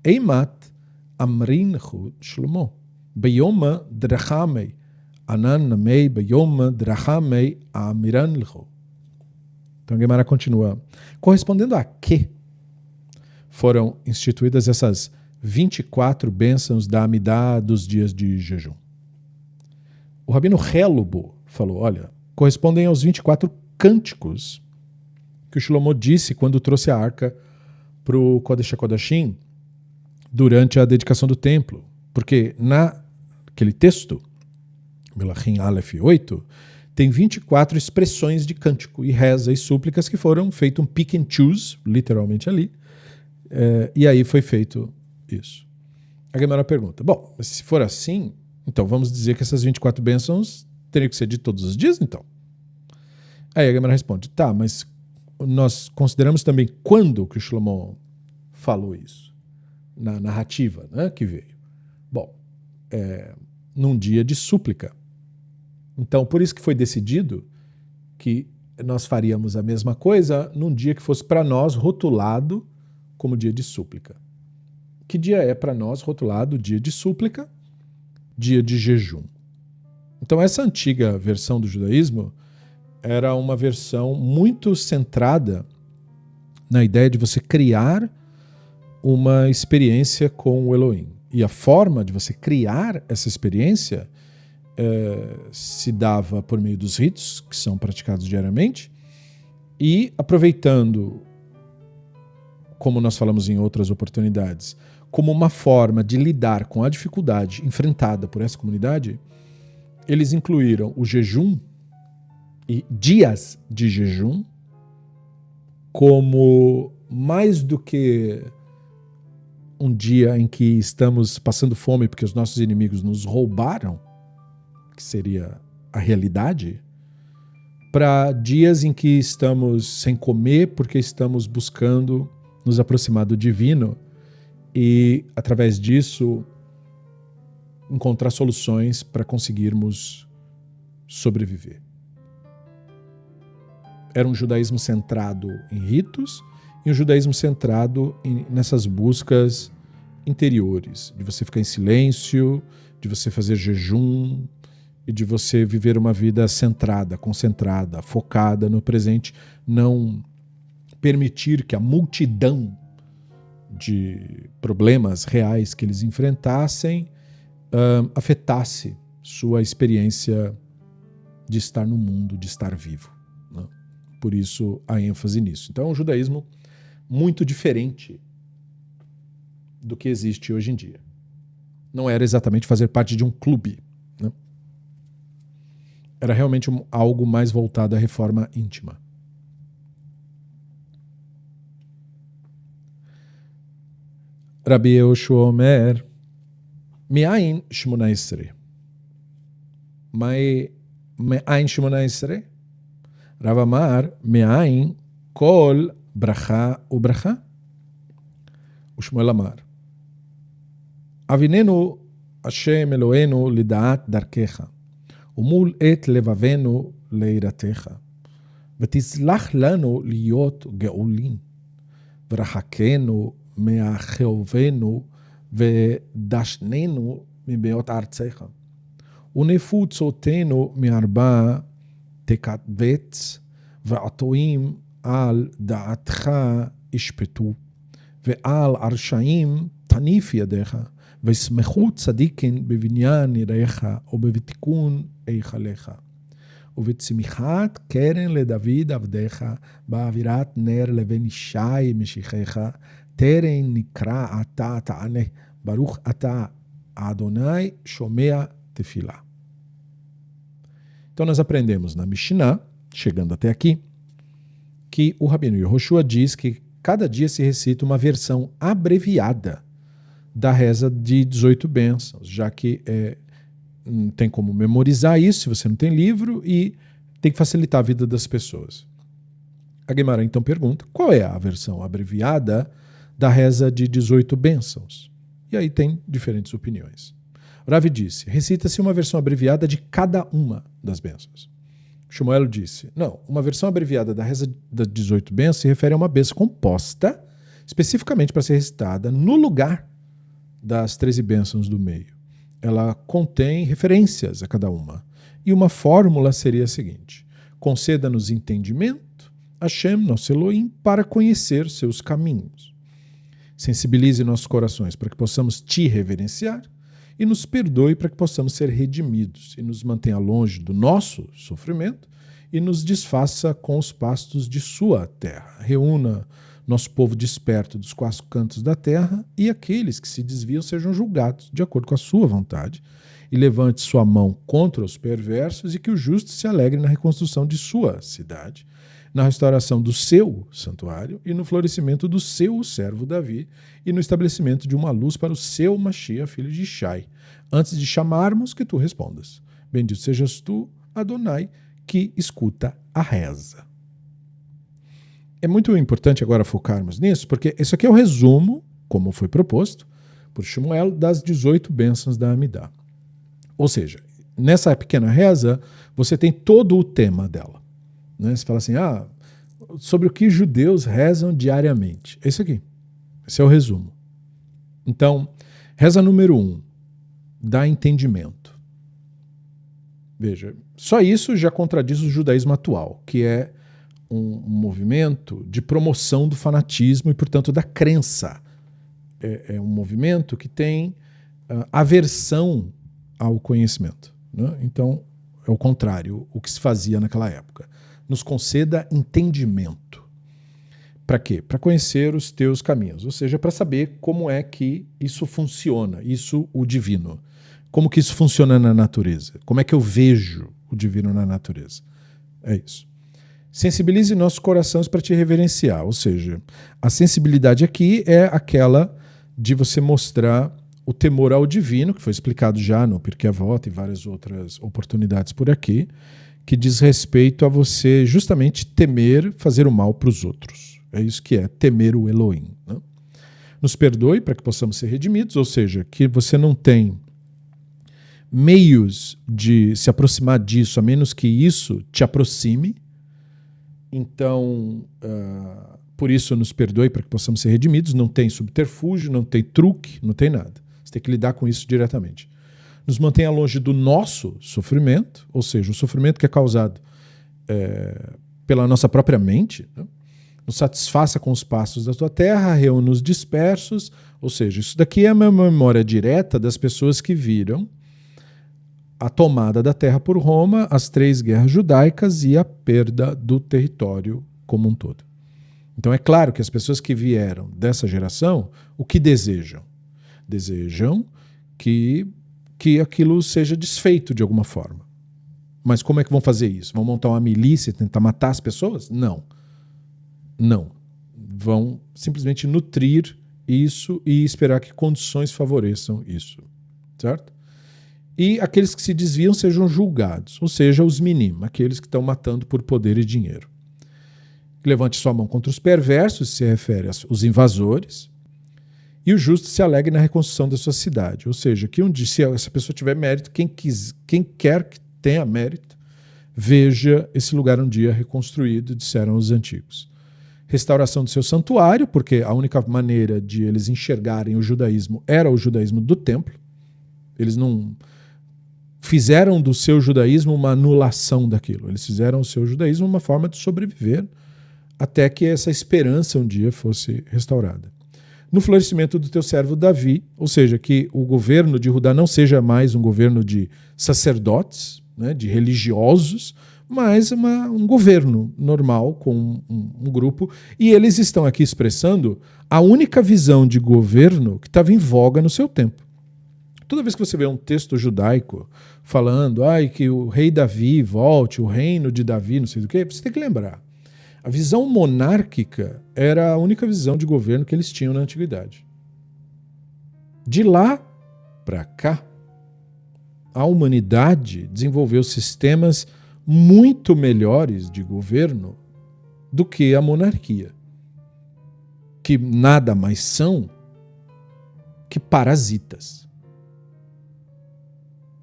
אימת אמרינחו שלמה. ביומה דרחמי, ענן נמי ביומה דרחמי אמירנחו. Então a Gemara continua. Correspondendo a que foram instituídas essas 24 bênçãos da Amidá dos dias de jejum? O Rabino Helubo falou, olha, correspondem aos 24 cânticos que o Shlomo disse quando trouxe a arca para o Kodesh HaKodashim durante a dedicação do templo. Porque naquele texto, Melachim Aleph 8, tem 24 expressões de cântico e reza e súplicas que foram feito um pick and choose, literalmente ali, e aí foi feito isso. A Gemara pergunta, bom, mas se for assim, então vamos dizer que essas 24 bênçãos teriam que ser de todos os dias, então? Aí a Gemara responde, tá, mas nós consideramos também quando que o Shlomo falou isso, na narrativa, né, que veio. Bom, num dia de súplica. Então, por isso que foi decidido que nós faríamos a mesma coisa num dia que fosse para nós rotulado como dia de súplica. Que dia é para nós rotulado dia de súplica? Dia de jejum. Então, essa antiga versão do judaísmo era uma versão muito centrada na ideia de você criar uma experiência com o Elohim. E a forma de você criar essa experiência se dava por meio dos ritos, que são praticados diariamente, e aproveitando, como nós falamos em outras oportunidades, como uma forma de lidar com a dificuldade enfrentada por essa comunidade, eles incluíram o jejum e dias de jejum como mais do que um dia em que estamos passando fome porque os nossos inimigos nos roubaram, que seria a realidade, para dias em que estamos sem comer porque estamos buscando nos aproximar do divino e, através disso, encontrar soluções para conseguirmos sobreviver. Era um judaísmo centrado em ritos e um judaísmo centrado nessas buscas interiores, de você ficar em silêncio, de você fazer jejum e de você viver uma vida centrada, concentrada, focada no presente, não permitir que a multidão de problemas reais que eles enfrentassem afetasse sua experiência de estar no mundo, de estar vivo. Né? Por isso a ênfase nisso. Então é um judaísmo muito diferente do que existe hoje em dia. Não era exatamente fazer parte de um clube. Né? Era realmente algo mais voltado à reforma íntima. Rabbi Yehoshua Omer, מאין 18? מאין 18? רב אמר, מאין כל ברכה וברכה? ושמואל אמר, אביננו השם אלוהינו לדעת דרכך, ומול את לבבנו ליראתך, ותסלח לנו להיות גאולים, ורחקנו מאחיובנו, ודשננו מביות ארצך. ונפוצותינו מארבע תקבץ, ועטועים על דעתך ישפטו, ועל הרשעים תניף ידיך, וישמחו צדיקים בבניין ידיך, ובתיקון היכליך. ובצמיחת קרן לדוד עבדיך, באווירת נר לבן ישי משיחך, תרן נקרא אתה תענה, ברוך אתה Adonai shomea tefilá. Então nós aprendemos na Mishnah, chegando até aqui, que o Rabino Yehoshua diz que cada dia se recita uma versão abreviada da reza de 18 bênçãos, já que não tem como memorizar isso se você não tem livro e tem que facilitar a vida das pessoas. A Guimarães então pergunta, qual é a versão abreviada da reza de 18 bênçãos? E aí tem diferentes opiniões. Rav disse, recita-se uma versão abreviada de cada uma das bênçãos. Shmuel disse, não, uma versão abreviada da reza das 18 bênçãos se refere a uma bênção composta especificamente para ser recitada no lugar das 13 bênçãos do meio. Ela contém referências a cada uma. E uma fórmula seria a seguinte, conceda-nos entendimento, Hashem, nosso Elohim, para conhecer seus caminhos. Sensibilize nossos corações para que possamos te reverenciar e nos perdoe para que possamos ser redimidos e nos mantenha longe do nosso sofrimento e nos desfaça com os pastos de sua terra. Reúna nosso povo desperto dos 4 cantos da terra e aqueles que se desviam sejam julgados de acordo com a sua vontade e levante sua mão contra os perversos e que o justo se alegre na reconstrução de sua cidade, na restauração do seu santuário e no florescimento do seu servo Davi e no estabelecimento de uma luz para o seu Mashiach, filho de Ishai, antes de chamarmos que tu respondas. Bendito sejas tu, Adonai, que escuta a reza. É muito importante agora focarmos nisso, porque isso aqui é o resumo, como foi proposto por Shmuel, das 18 bênçãos da Amidah. Ou seja, nessa pequena reza, você tem todo o tema dela. Né? Você fala assim, sobre o que judeus rezam diariamente. Esse aqui. Esse é o resumo. Então, reza número 1, dá entendimento. Veja, só isso já contradiz o judaísmo atual, que é um movimento de promoção do fanatismo e, portanto, da crença. É um movimento que tem aversão ao conhecimento. Né? Então, é o contrário, o que se fazia naquela época. Nos conceda entendimento. Para quê? Para conhecer os teus caminhos, ou seja, para saber como é que isso funciona, isso o divino. Como que isso funciona na natureza? Como é que eu vejo o divino na natureza? É isso. Sensibilize nossos corações para te reverenciar, ou seja, a sensibilidade aqui é aquela de você mostrar o temor ao divino, que foi explicado já no Pirkei Avot e várias outras oportunidades por aqui, que diz respeito a você justamente temer fazer o mal para os outros. É isso que é temer o Elohim. Né? Nos perdoe para que possamos ser redimidos, ou seja, que você não tem meios de se aproximar disso, a menos que isso te aproxime. Então, por isso nos perdoe para que possamos ser redimidos. Não tem subterfúgio, não tem truque, não tem nada. Você tem que lidar com isso diretamente. Nos mantenha longe do nosso sofrimento, ou seja, o sofrimento que é causado pela nossa própria mente, né? Nos satisfaça com os pastos da tua terra, reúna os dispersos, ou seja, isso daqui é uma memória direta das pessoas que viram a tomada da terra por Roma, as 3 guerras judaicas e a perda do território como um todo. Então é claro que as pessoas que vieram dessa geração, o que desejam? Desejam que aquilo seja desfeito de alguma forma. Mas como é que vão fazer isso? Vão montar uma milícia e tentar matar as pessoas? Não. Não. Vão simplesmente nutrir isso e esperar que condições favoreçam isso. Certo? E aqueles que se desviam sejam julgados, ou seja, os minim, aqueles que estão matando por poder e dinheiro. Levante sua mão contra os perversos, se refere aos invasores, e o justo se alegre na reconstrução da sua cidade. Ou seja, que se essa pessoa tiver mérito, quem quer que tenha mérito, veja esse lugar um dia reconstruído, disseram os antigos. Restauração do seu santuário, porque a única maneira de eles enxergarem o judaísmo era o judaísmo do templo. Eles não fizeram do seu judaísmo uma anulação daquilo. Eles fizeram o seu judaísmo uma forma de sobreviver até que essa esperança um dia fosse restaurada. No florescimento do teu servo Davi, ou seja, que o governo de Judá não seja mais um governo de sacerdotes, né, de religiosos, mas um governo normal com um grupo. E eles estão aqui expressando a única visão de governo que estava em voga no seu tempo. Toda vez que você vê um texto judaico falando que o rei Davi volte, o reino de Davi, não sei do que, você tem que lembrar. A visão monárquica era a única visão de governo que eles tinham na antiguidade. De lá para cá, a humanidade desenvolveu sistemas muito melhores de governo do que a monarquia, que nada mais são que parasitas.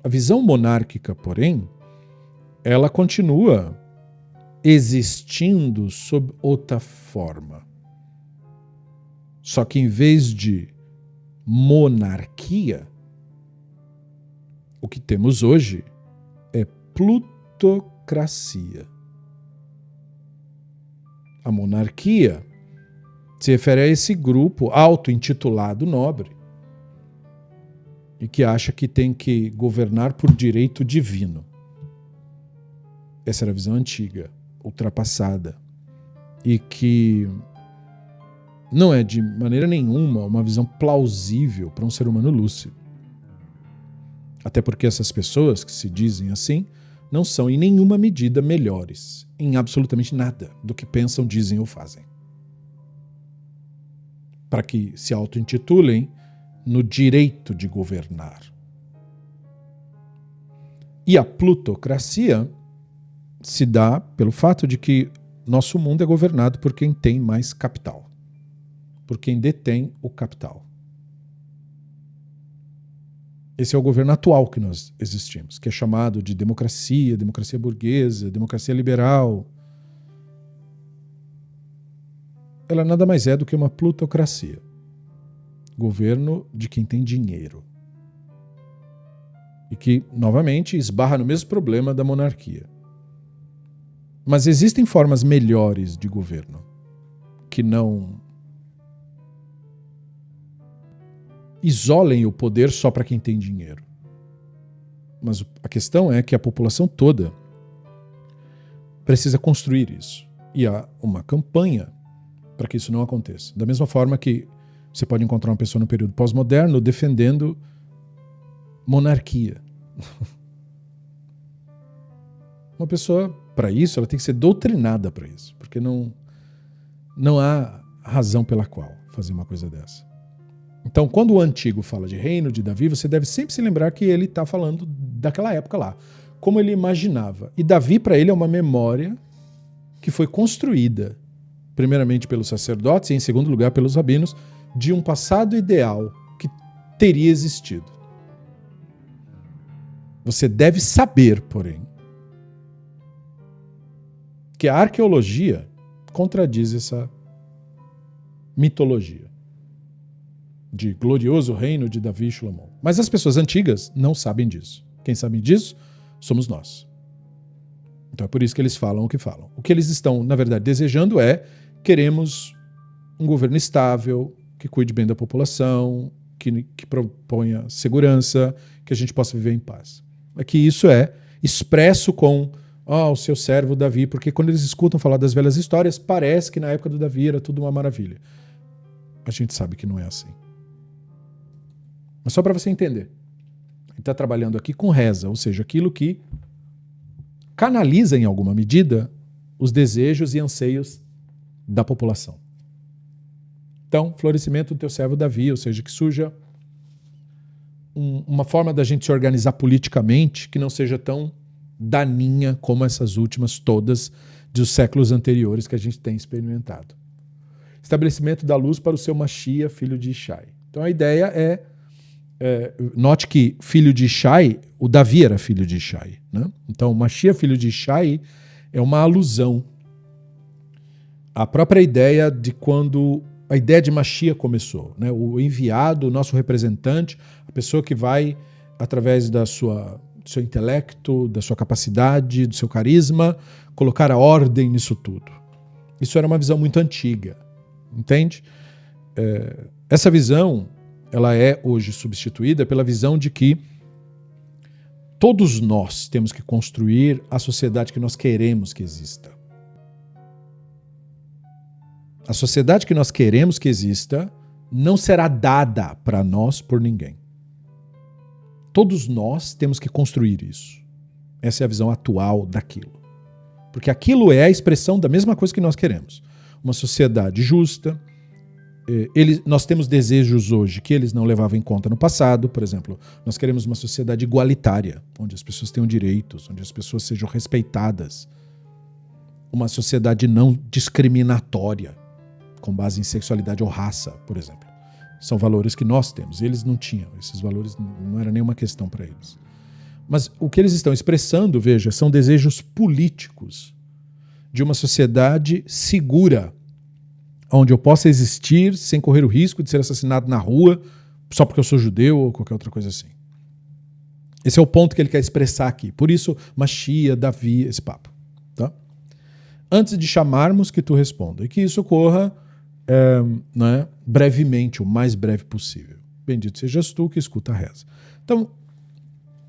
A visão monárquica, porém, ela continua existindo sob outra forma. Só que em vez de monarquia, o que temos hoje é plutocracia. A monarquia se refere a esse grupo auto-intitulado nobre e que acha que tem que governar por direito divino. Essa era a visão antiga, ultrapassada, e que não é de maneira nenhuma uma visão plausível para um ser humano lúcido. Até porque essas pessoas que se dizem assim não são em nenhuma medida melhores em absolutamente nada do que pensam, dizem ou fazem. Para que se auto-intitulem no direito de governar. E a plutocracia se dá pelo fato de que nosso mundo é governado por quem tem mais capital, por quem detém o capital. Esse é o governo atual que nós existimos, que é chamado de democracia, democracia burguesa, democracia liberal. Ela nada mais é do que uma plutocracia. Governo de quem tem dinheiro. E que, novamente, esbarra no mesmo problema da monarquia. Mas existem formas melhores de governo, que não isolem o poder só para quem tem dinheiro. Mas a questão é que a população toda precisa construir isso. E há uma campanha para que isso não aconteça. Da mesma forma que você pode encontrar uma pessoa no período pós-moderno defendendo monarquia. Uma pessoa, para isso, ela tem que ser doutrinada para isso, porque não há razão pela qual fazer uma coisa dessa. Então, quando o antigo fala de reino de Davi, você deve sempre se lembrar que ele está falando daquela época lá, como ele imaginava. E Davi, para ele, é uma memória que foi construída, primeiramente pelos sacerdotes e, em segundo lugar, pelos rabinos, de um passado ideal que teria existido. Você deve saber, porém, que a arqueologia contradiz essa mitologia de glorioso reino de Davi e Salomão. Mas as pessoas antigas não sabem disso. Quem sabe disso somos nós. Então é por isso que eles falam o que falam. O que eles estão, na verdade, desejando é: queremos um governo estável, que cuide bem da população, que proponha segurança, que a gente possa viver em paz. É que isso é expresso com o seu servo Davi, porque quando eles escutam falar das velhas histórias, parece que na época do Davi era tudo uma maravilha. A gente sabe que não é assim. Mas só para você entender. Ele está trabalhando aqui com reza, ou seja, aquilo que canaliza em alguma medida os desejos e anseios da população. Então, florescimento do teu servo Davi, ou seja, que surja uma forma da gente se organizar politicamente que não seja tão daninha como essas últimas todas dos séculos anteriores que a gente tem experimentado. Estabelecimento da luz para o seu Machia, filho de Ishai. Então a ideia note que filho de Ishai, o Davi era filho de Ishai, né? Então o Machia, filho de Ishai, é uma alusão à própria ideia de quando a ideia de Machia começou, né? O enviado, o nosso representante, a pessoa que vai, através do seu intelecto, da sua capacidade, do seu carisma, colocar a ordem nisso tudo. Isso era uma visão muito antiga, entende? Essa visão, ela é hoje substituída pela visão de que todos nós temos que construir a sociedade que nós queremos que exista. A sociedade que nós queremos que exista não será dada para nós por ninguém. Todos nós temos que construir isso. Essa é a visão atual daquilo. Porque aquilo é a expressão da mesma coisa que nós queremos. Uma sociedade justa. Nós temos desejos hoje que eles não levavam em conta no passado. Por exemplo, nós queremos uma sociedade igualitária, onde as pessoas tenham direitos, onde as pessoas sejam respeitadas. Uma sociedade não discriminatória, com base em sexualidade ou raça, por exemplo. São valores que nós temos. Eles não tinham. Esses valores não era nenhuma questão para eles. Mas o que eles estão expressando, veja, são desejos políticos de uma sociedade segura, onde eu possa existir sem correr o risco de ser assassinado na rua só porque eu sou judeu ou qualquer outra coisa assim. Esse é o ponto que ele quer expressar aqui. Por isso, Mashiach, Davi, esse papo. Tá? Antes de chamarmos, que tu responda. E que isso ocorra brevemente, o mais breve possível. Bendito sejas tu que escuta a reza. Então,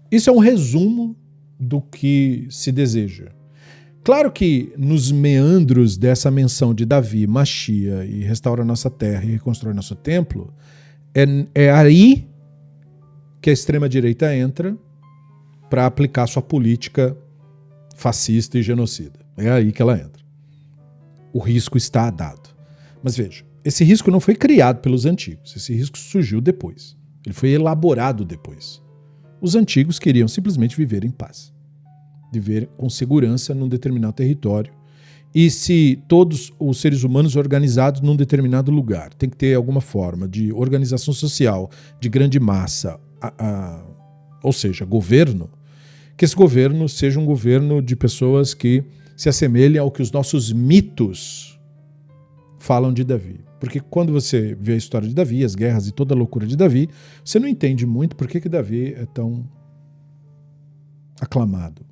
isso é um resumo do que se deseja. Claro que nos meandros dessa menção de Davi, Mashiach e restaura a nossa terra e reconstrói nosso templo, é aí que a extrema-direita entra para aplicar sua política fascista e genocida. É aí que ela entra. O risco está dado. Mas veja, esse risco não foi criado pelos antigos. Esse risco surgiu depois. Ele foi elaborado depois. Os antigos queriam simplesmente viver em paz. Viver com segurança num determinado território. E se todos os seres humanos organizados num determinado lugar, tem que ter alguma forma de organização social de grande massa, ou seja, governo, que esse governo seja um governo de pessoas que se assemelhem ao que os nossos mitos falam de Davi. Porque quando você vê a história de Davi, as guerras e toda a loucura de Davi, você não entende muito por que Davi é tão aclamado.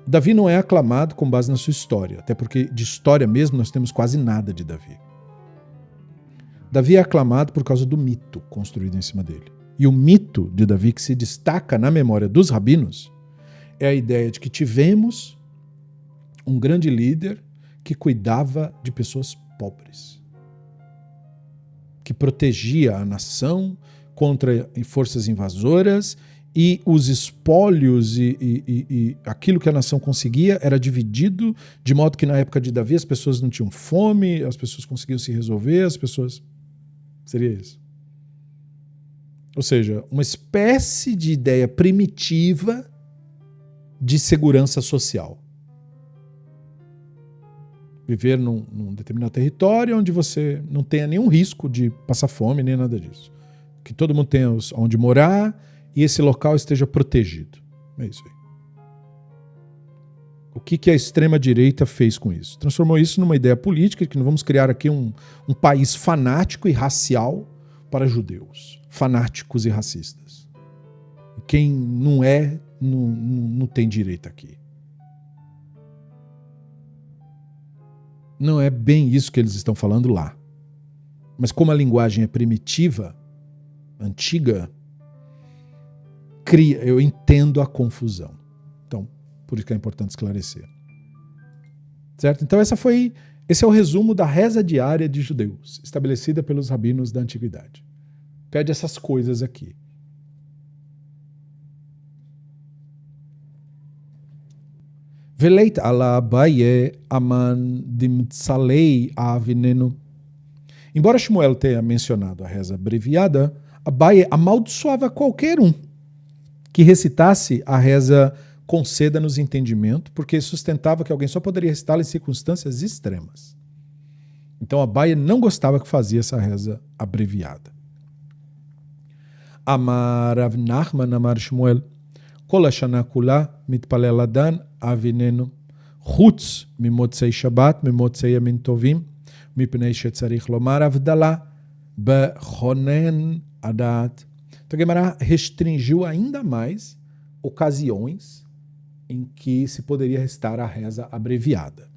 Davi não é aclamado com base na sua história, até porque de história mesmo nós temos quase nada de Davi. Davi é aclamado por causa do mito construído em cima dele. E o mito de Davi que se destaca na memória dos rabinos é a ideia de que tivemos um grande líder que cuidava de pessoas pobres, que protegia a nação contra forças invasoras e os espólios e aquilo que a nação conseguia era dividido de modo que na época de Davi as pessoas não tinham fome, as pessoas conseguiam se resolver, as pessoas... Seria isso. Ou seja, uma espécie de ideia primitiva de segurança social. Viver num determinado território onde você não tenha nenhum risco de passar fome, nem nada disso. Que todo mundo tenha onde morar e esse local esteja protegido. É isso aí. O que a extrema-direita fez com isso? Transformou isso numa ideia política, que nós vamos criar aqui um país fanático e racial para judeus. Fanáticos e racistas. Quem não é, não tem direito aqui. Não é bem isso que eles estão falando lá. Mas como a linguagem é primitiva, antiga, eu entendo a confusão. Então, por isso que é importante esclarecer. Certo? Então esse é o resumo da reza diária de judeus, estabelecida pelos rabinos da antiguidade. Pede essas coisas aqui. Veleit ala Abaye aman dimtsalei avinenu. Embora Shmuel tenha mencionado a reza abreviada, Abaye amaldiçoava qualquer um que recitasse a reza conceda-nos entendimento, porque sustentava que alguém só poderia recitá-la em circunstâncias extremas. Então Abaye não gostava que fazia essa reza abreviada. Amar Rav Nachman amar Shmuel כל השנה כולה מתפלל אדן אביננו, חוץ ממוצאי שבת, ממוצאי ימים טובים, מפני שצריך לומר הבדלה בכונן הדעת. Então, Guimarães restringiu ainda mais ocasiões em que se poderia recitar a reza abreviada.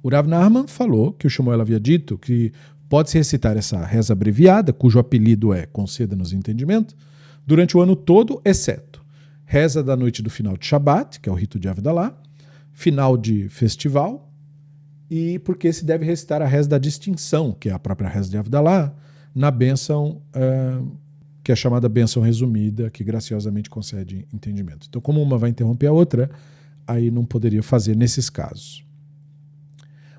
O Rav Nachman falou que o Shmuel havia dito que pode-se recitar essa reza abreviada, cujo apelido é conceda-nos entendimento, durante o ano todo, exceto reza da noite do final de Shabat, que é o rito de Havdalah, final de festival, e porque se deve recitar a reza da distinção, que é a própria reza de Havdalah, na bênção que é a chamada bênção resumida, que graciosamente concede entendimento. Então, como uma vai interromper a outra, aí não poderia fazer nesses casos.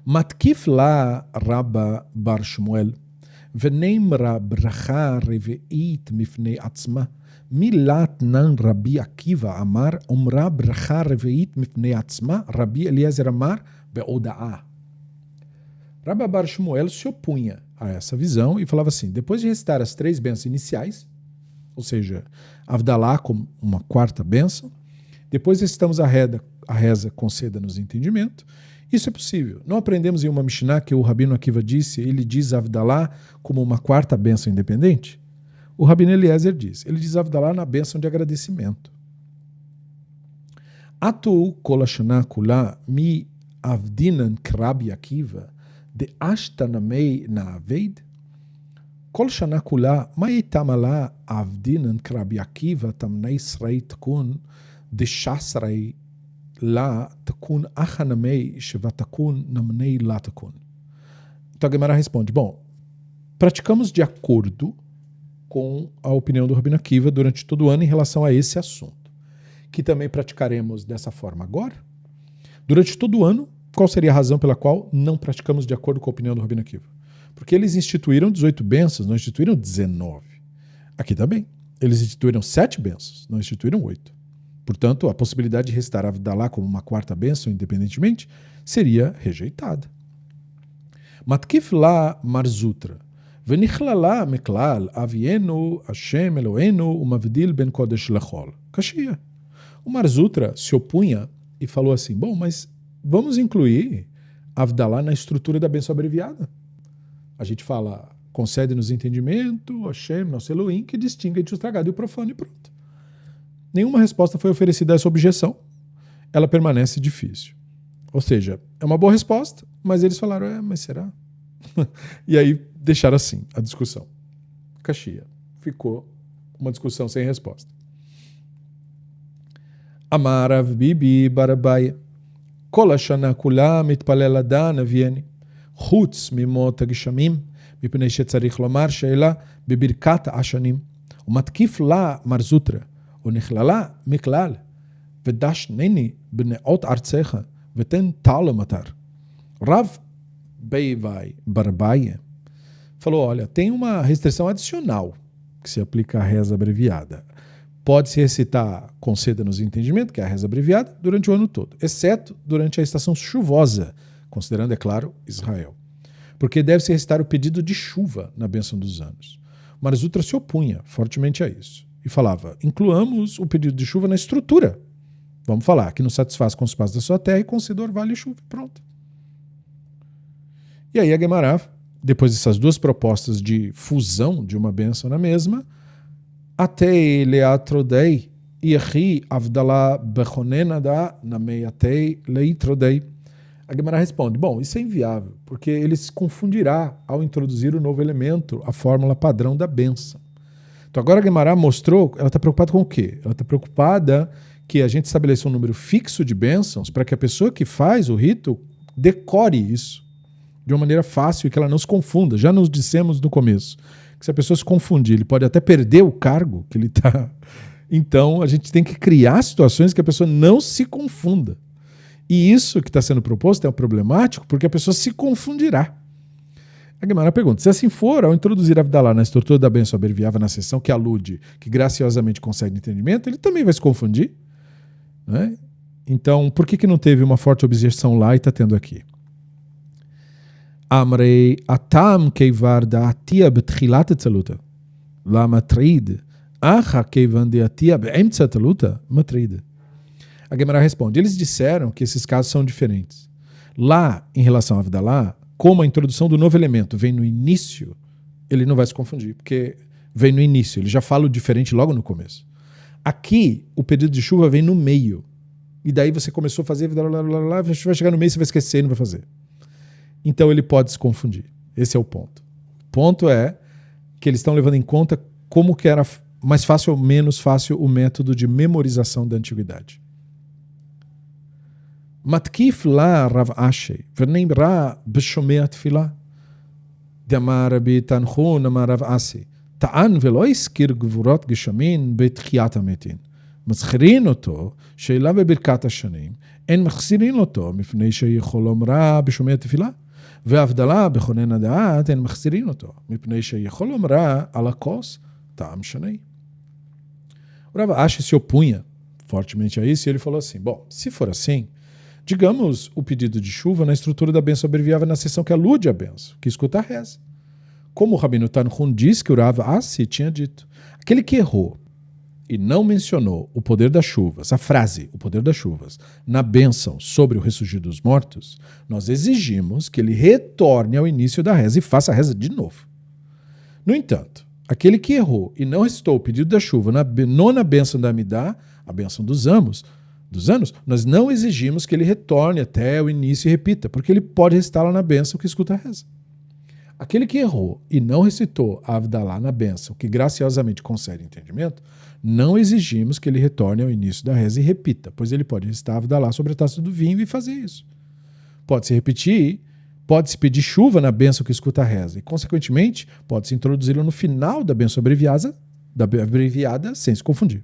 Matkif la Rabba bar Shmuel, ונאמרה ברכה רביעית מפני עצמה. מילת נן רבי עקיבא אמר, אומרה ברכה רביעית מפני עצמה, רבי אליעזר אמר, בהודעה. Rabba bar Shmuel se opunha a essa visão e falava assim, depois de recitar as 3 bênçãos iniciais, ou seja, Avdalá como uma 4ª bênção, depois recitamos a reza conceda-nos entendimento. Isso é possível. Não aprendemos em uma Mishnah que o Rabino Akiva disse, ele diz Avdalá como uma 4ª bênção independente? O Rabino Eliezer diz, ele diz Avdalá na bênção de agradecimento. Atu kol hashana kula mi avdinan krabi Akiva de ashtanamei na'aveid? Kol shana kula ma yitamala avdinan krabi Akiva tamnei srei tkun de shasrei lá takun achanamei shevatakun namnei lá takun. Então a Gemara responde, bom, praticamos de acordo com a opinião do Rabino Akiva durante todo o ano em relação a esse assunto, que também praticaremos dessa forma agora. Durante todo o ano, qual seria a razão pela qual não praticamos de acordo com a opinião do Rabino Akiva? Porque eles instituíram 18 bênçãos, não instituíram 19. Aqui também. Eles instituíram 7 bênçãos, não instituíram 8. Portanto, a possibilidade de recitar Avdalá como uma 4ª bênção, independentemente, seria rejeitada. Matkif la marzutra, venichlala meklal, avienu, Hashem, Eloenu, umavdil ben kodesh lechol. Kashia. O marzutra se opunha e falou assim, bom, mas vamos incluir Avdalá na estrutura da bênção abreviada. A gente fala, concede-nos entendimento, Hashem, nosso Elohim, que distingue entre o estragado e o profano e pronto. Nenhuma resposta foi oferecida a essa objeção. Ela permanece difícil. Ou seja, é uma boa resposta, mas eles falaram, mas será? E aí deixaram assim a discussão. Kashia. Ficou uma discussão sem resposta. Amar Rav Bibi bar Abaye, Kol hashana kula mitpalel adan avieni, chutz mimot hagishamim, mipnei shetzarich lomar she'ela bebirkat hashanim, umatkif la marzutra, ונכללה מכלל, ודשנני בנאות ארצך, ותן טל מטר. Rav Beivai Barbaia falou, olha, tem uma restrição adicional que se aplica à reza abreviada. Pode-se recitar conceda-nos entendimento, que é a reza abreviada, durante o ano todo, exceto durante a estação chuvosa, considerando, é claro, Israel. Porque deve-se recitar o pedido de chuva na bênção dos anos. Mas Zutra se opunha fortemente a isso. E falava, incluamos o pedido de chuva na estrutura. Vamos falar, que nos satisfaz com os passos da sua terra e conceda orvalho e chuva. Pronto. E aí a Gemara, depois dessas 2 propostas de fusão de uma bênção na mesma, Atei leatrodei Yehi Avdalá Bechonenada Nameiatei Leitrodei. A Gemara responde, bom, isso é inviável, porque ele se confundirá ao introduzir o novo elemento, a fórmula padrão da bênção. Então agora a Gemara mostrou, ela está preocupada com o quê? Ela está preocupada que a gente estabeleça um número fixo de bênçãos para que a pessoa que faz o rito decore isso de uma maneira fácil e que ela não se confunda. Já nos dissemos no começo que se a pessoa se confundir, ele pode até perder o cargo que ele está. Então a gente tem que criar situações que a pessoa não se confunda. E isso que está sendo proposto é problemático porque a pessoa se confundirá. A Gemara pergunta, se assim for, ao introduzir Avdalá na estrutura da bênção abreviada na seção que alude, que graciosamente concede entendimento, ele também vai se confundir. Né? Então, por que não teve uma forte objeção lá e está tendo aqui? Amrei atam keivar da atia betchilat etzaluta, la matrid, acha keivan de atia beemtza etzaluta, matrid. A Gemara responde, eles disseram que esses casos são diferentes. Lá, em relação a Avdalá, como a introdução do novo elemento vem no início, ele não vai se confundir, porque vem no início, ele já fala o diferente logo no começo. Aqui, o pedido de chuva vem no meio, e daí você começou a fazer, vai chegar no meio, você vai esquecer e não vai fazer. Então ele pode se confundir. Esse é o ponto. O ponto é que eles estão levando em conta como que era mais fácil ou menos fácil o método de memorização da antiguidade. Matkif la Rav Ashi, v'neimra b'shomei atfilah, d'amar Rabbi Tanchun, amar Rav Asi, טען ולא הזכיר גבורות גשמים בתחיית המתים. מזכירין אותו שאלה בברכת השנים, אין מחזירין אותו מפני שיכול לומרה בשומע התפילה, והבדלה בכונן הדעת אין מחזירין אותו, mipnei שיכול lembrar על הכוס טעם שני. O Rav Ashi se opunha fortemente a isso e ele falou assim, bom, se for assim, digamos o pedido de chuva na estrutura da bênção abreviada na seção que alude à bênção, que escuta a reza. Como o Rabino Tanhun diz que o Rav Ashi tinha dito, aquele que errou e não mencionou o poder das chuvas, a frase, o poder das chuvas, na bênção sobre o ressurgir dos mortos, nós exigimos que ele retorne ao início da reza e faça a reza de novo. No entanto, aquele que errou e não recitou o pedido da chuva na nona bênção da Amidá, a bênção dos anos, nós não exigimos que ele retorne até o início e repita, porque ele pode recitá-la na bênção que escuta a reza. Aquele que errou e não recitou a Avdalá na bênção, que graciosamente concede entendimento, não exigimos que ele retorne ao início da reza e repita, pois ele pode recitar a Avdalá sobre a taça do vinho e fazer isso. Pode-se repetir, pode-se pedir chuva na bênção que escuta a reza e, consequentemente, pode-se introduzi-lo no final da bênção abreviada sem se confundir.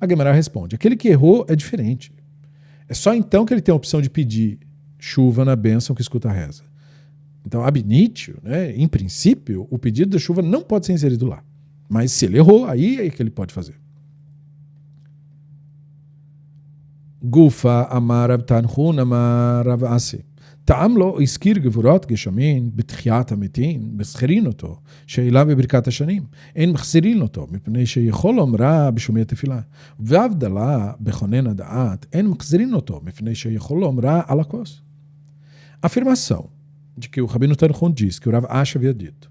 A Gemara responde, aquele que errou é diferente. É só então que ele tem a opção de pedir chuva na bênção que escuta a reza. Então, ab initio, né, em princípio, o pedido da chuva não pode ser inserido lá. Mas se ele errou, aí é que ele pode fazer. Gufa amar Rav Tanhun amar Rav Asi. טעם לא הזכיר גבורות גשמים בתחיית המתים, מזכירין אותו, שאלה בברכת השנים. אין מחזירין אותו, מפני שיכול לומרה בשומע תפילה. והבדלה בכונן הדעת, אין מחזירין אותו, מפני שיכול לומרה על הכוס. Afirmação de que o Rabino Tanhun diz, que o Rav Ashi havia dito,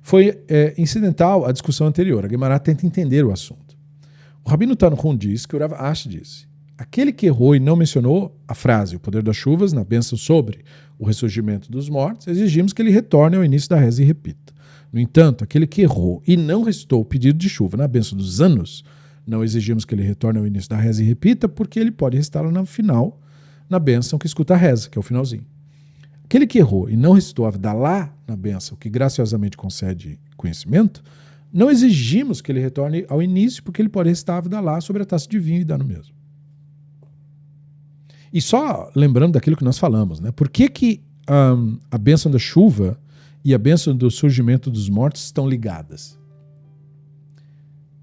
foi incidental à discussão anterior. A Gemara tenta entender o assunto. O Rabino Tanhun diz que o Rav Ashi disse, aquele que errou e não mencionou a frase, o poder das chuvas, na bênção sobre o ressurgimento dos mortos, exigimos que ele retorne ao início da reza e repita. No entanto, aquele que errou e não recitou o pedido de chuva na bênção dos anos, não exigimos que ele retorne ao início da reza e repita, porque ele pode recitá-la no final, na bênção que escuta a reza, que é o finalzinho. Aquele que errou e não recitou a Avdalá na bênção, que graciosamente concede conhecimento, não exigimos que ele retorne ao início, porque ele pode recitar a Avdalá sobre a taça de vinho e dar no mesmo. E só lembrando daquilo que nós falamos, né? Por que a bênção da chuva e a bênção do surgimento dos mortos estão ligadas?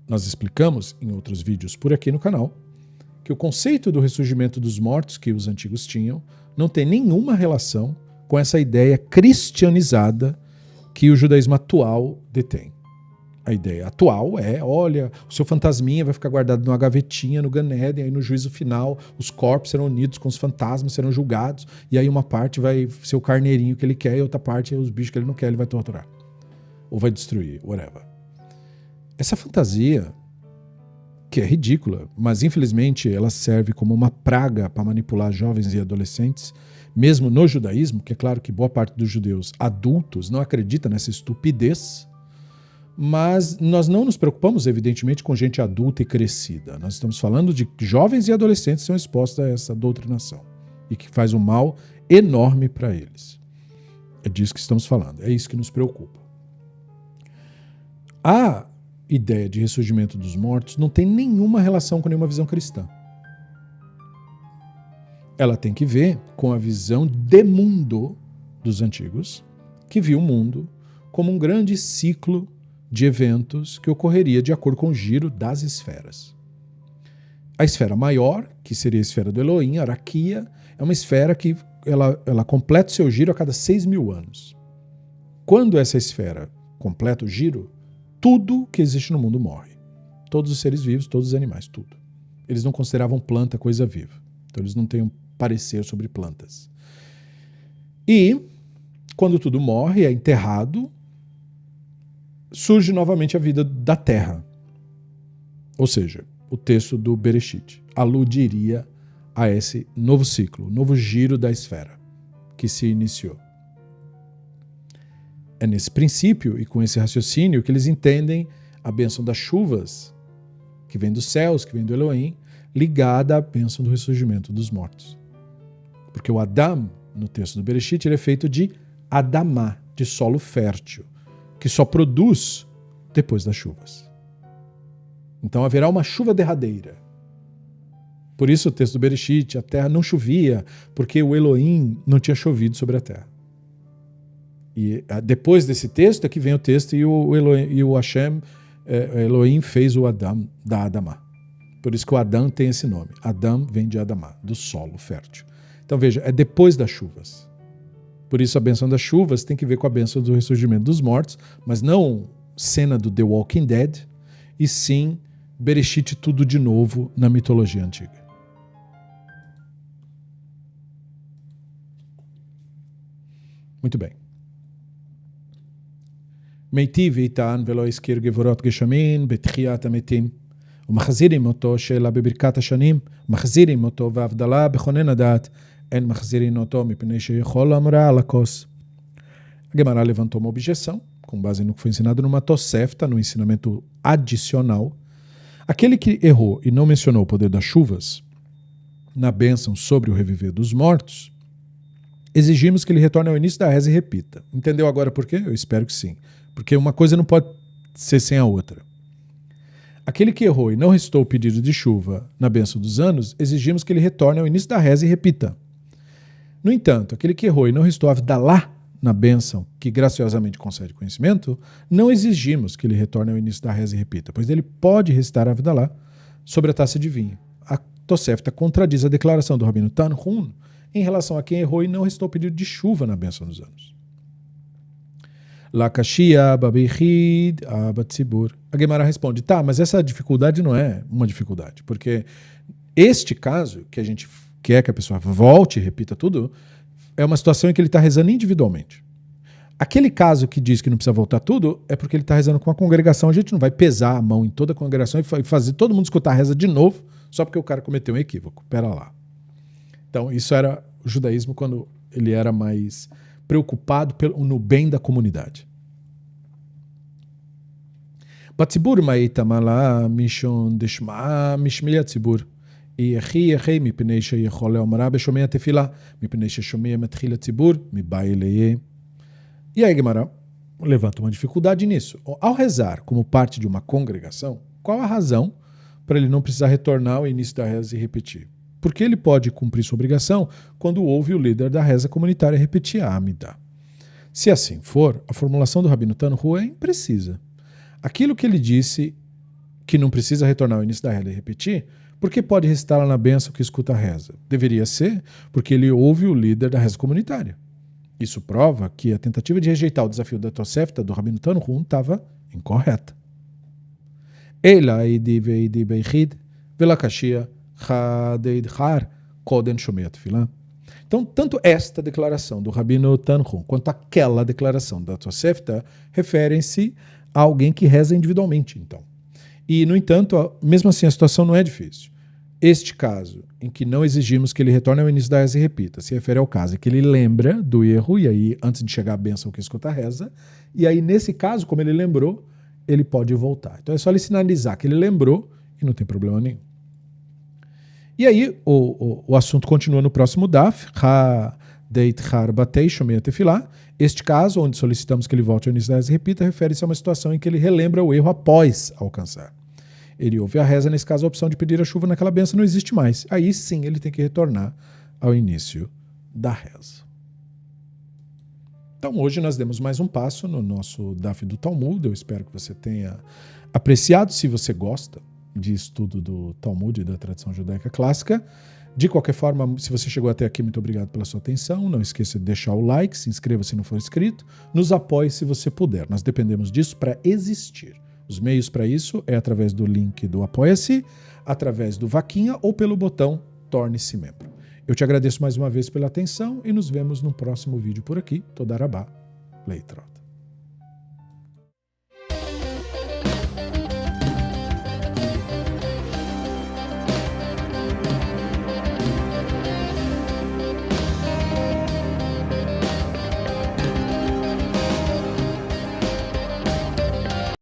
Nós explicamos em outros vídeos por aqui no canal que o conceito do ressurgimento dos mortos que os antigos tinham não tem nenhuma relação com essa ideia cristianizada que o judaísmo atual detém. A ideia atual é, olha, o seu fantasminha vai ficar guardado numa gavetinha no Gan Eden, aí no juízo final os corpos serão unidos com os fantasmas, serão julgados, e aí uma parte vai ser o carneirinho que ele quer e outra parte é os bichos que ele não quer, ele vai torturar. Ou vai destruir, whatever. Essa fantasia, que é ridícula, mas infelizmente ela serve como uma praga para manipular jovens e adolescentes, mesmo no judaísmo, que é claro que boa parte dos judeus adultos não acredita nessa estupidez, mas nós não nos preocupamos, evidentemente, com gente adulta e crescida. Nós estamos falando de jovens e adolescentes que são expostos a essa doutrinação e que faz um mal enorme para eles. É disso que estamos falando, é isso que nos preocupa. A ideia de ressurgimento dos mortos não tem nenhuma relação com nenhuma visão cristã. Ela tem que ver com a visão de mundo dos antigos, que viu o mundo como um grande ciclo de eventos que ocorreria de acordo com o giro das esferas. A esfera maior, que seria a esfera do Elohim, a Araquia, é uma esfera que ela completa o seu giro a cada 6.000 anos. Quando essa esfera completa o giro, tudo que existe no mundo morre. Todos os seres vivos, todos os animais, tudo. Eles não consideravam planta coisa viva. Então eles não têm um parecer sobre plantas. E, quando tudo morre, é enterrado, surge novamente a vida da Terra. Ou seja, o texto do Bereshit aludiria a esse novo ciclo, novo giro da esfera que se iniciou. É nesse princípio e com esse raciocínio que eles entendem a bênção das chuvas, que vem dos céus, que vem do Elohim, ligada à bênção do ressurgimento dos mortos. Porque o Adam, no texto do Bereshit, ele é feito de Adamá, de solo fértil, que só produz depois das chuvas. Então haverá uma chuva derradeira. Por isso o texto do Bereshit, a terra não chovia, porque o Elohim não tinha chovido sobre a terra. E depois desse texto é que vem o texto e o Hashem, Elohim fez o Adam da Adamá. Por isso que o Adam tem esse nome. Adam vem de Adamá, do solo fértil. Então veja, é depois das chuvas. Por isso a bênção das chuvas tem que ver com a bênção do ressurgimento dos mortos, mas não cena do The Walking Dead, e sim Bereshit tudo de novo na mitologia antiga. Muito bem. Meitiv איתן ולא הזכיר גבורות גשמים בתחיית המתים ומחזירים אותו שאלה בברכת השנים מחזירים אותו והבדלה בכונן הדעת אין מחזירים אותו מפני שיכול אמרה על הכוס. A Gemara levantou uma objeção com base no que foi ensinado numa Tosefta, no ensinamento adicional. Aquele que errou e não mencionou o poder das chuvas na bênção sobre o reviver dos mortos, exigimos que ele retorne ao início da reza e repita. Entendeu agora por quê? Eu espero que sim. Porque uma coisa não pode ser sem a outra. Aquele que errou e não recitou o pedido de chuva na bênção dos anos, exigimos que ele retorne ao início da reza e repita. No entanto, aquele que errou e não recitou a Avdalá na bênção que graciosamente concede conhecimento, não exigimos que ele retorne ao início da reza e repita, pois ele pode recitar a Avdalá sobre a taça de vinho. A Tosefta contradiz a declaração do Rabino Tanhun em relação a quem errou e não recitou o pedido de chuva na bênção dos anos. Lakashia, Babichid, Abatzibur. A Gemara responde, tá, mas essa dificuldade não é uma dificuldade, porque este caso, que a gente quer que a pessoa volte e repita tudo, é uma situação em que ele está rezando individualmente. Aquele caso que diz que não precisa voltar tudo, é porque ele está rezando com a congregação, a gente não vai pesar a mão em toda a congregação e fazer todo mundo escutar a reza de novo, só porque o cara cometeu um equívoco. Pera lá. Então, isso era o judaísmo quando ele era mais preocupado no bem da comunidade. Batzibur ma'etamala mishon deshma mishmi atzibur. יחי מפני שיכול לאומרה בשומע התפילה, מפני ששומע מתחיל הציבור, מבא אליה. E aí, Gemara levanta uma dificuldade nisso. Ao rezar como parte de uma congregação, qual a razão para ele não precisar retornar ao início da reza e repetir? Porque ele pode cumprir sua obrigação quando ouve o líder da reza comunitária repetir a Amidá. Se assim for, a formulação do Rabino Tanhun é imprecisa. Aquilo que ele disse que não precisa retornar ao início da reza e repetir, por que pode recitá-la na bênção que escuta a reza? Deveria ser porque ele ouve o líder da reza comunitária. Isso prova que a tentativa de rejeitar o desafio da Tosefta do Rabino Tanhun estava incorreta. Ela idi veidi beichid velakashia chadeidchar koden shomei atfilah. Então, tanto esta declaração do Rabino Tanhun quanto aquela declaração da Tosefta referem-se a alguém que reza individualmente, então. E, no entanto, mesmo assim, a situação não é difícil. Este caso, em que não exigimos que ele retorne ao início da reza e repita, se refere ao caso em que ele lembra do erro, e aí, antes de chegar à bênção que escuta a reza, e aí, nesse caso, como ele lembrou, ele pode voltar. Então, é só ele sinalizar que ele lembrou e não tem problema nenhum. E aí, o assunto continua no próximo daf, Este caso, onde solicitamos que ele volte ao início da reza e repita, refere-se a uma situação em que ele relembra o erro após alcançar. Ele ouve a reza, nesse caso a opção de pedir a chuva naquela bênção não existe mais. Aí sim ele tem que retornar ao início da reza. Então hoje nós demos mais um passo no nosso daf do Talmud. Eu espero que você tenha apreciado, se você gosta de estudo do Talmud e da tradição judaica clássica. De qualquer forma, se você chegou até aqui, muito obrigado pela sua atenção. Não esqueça de deixar o like, se inscreva se não for inscrito. Nos apoie se você puder. Nós dependemos disso para existir. Os meios para isso é através do link do Apoia-se, através do Vaquinha ou pelo botão Torne-se Membro. Eu te agradeço mais uma vez pela atenção e nos vemos no próximo vídeo por aqui. Toda Rabá, Leitrot.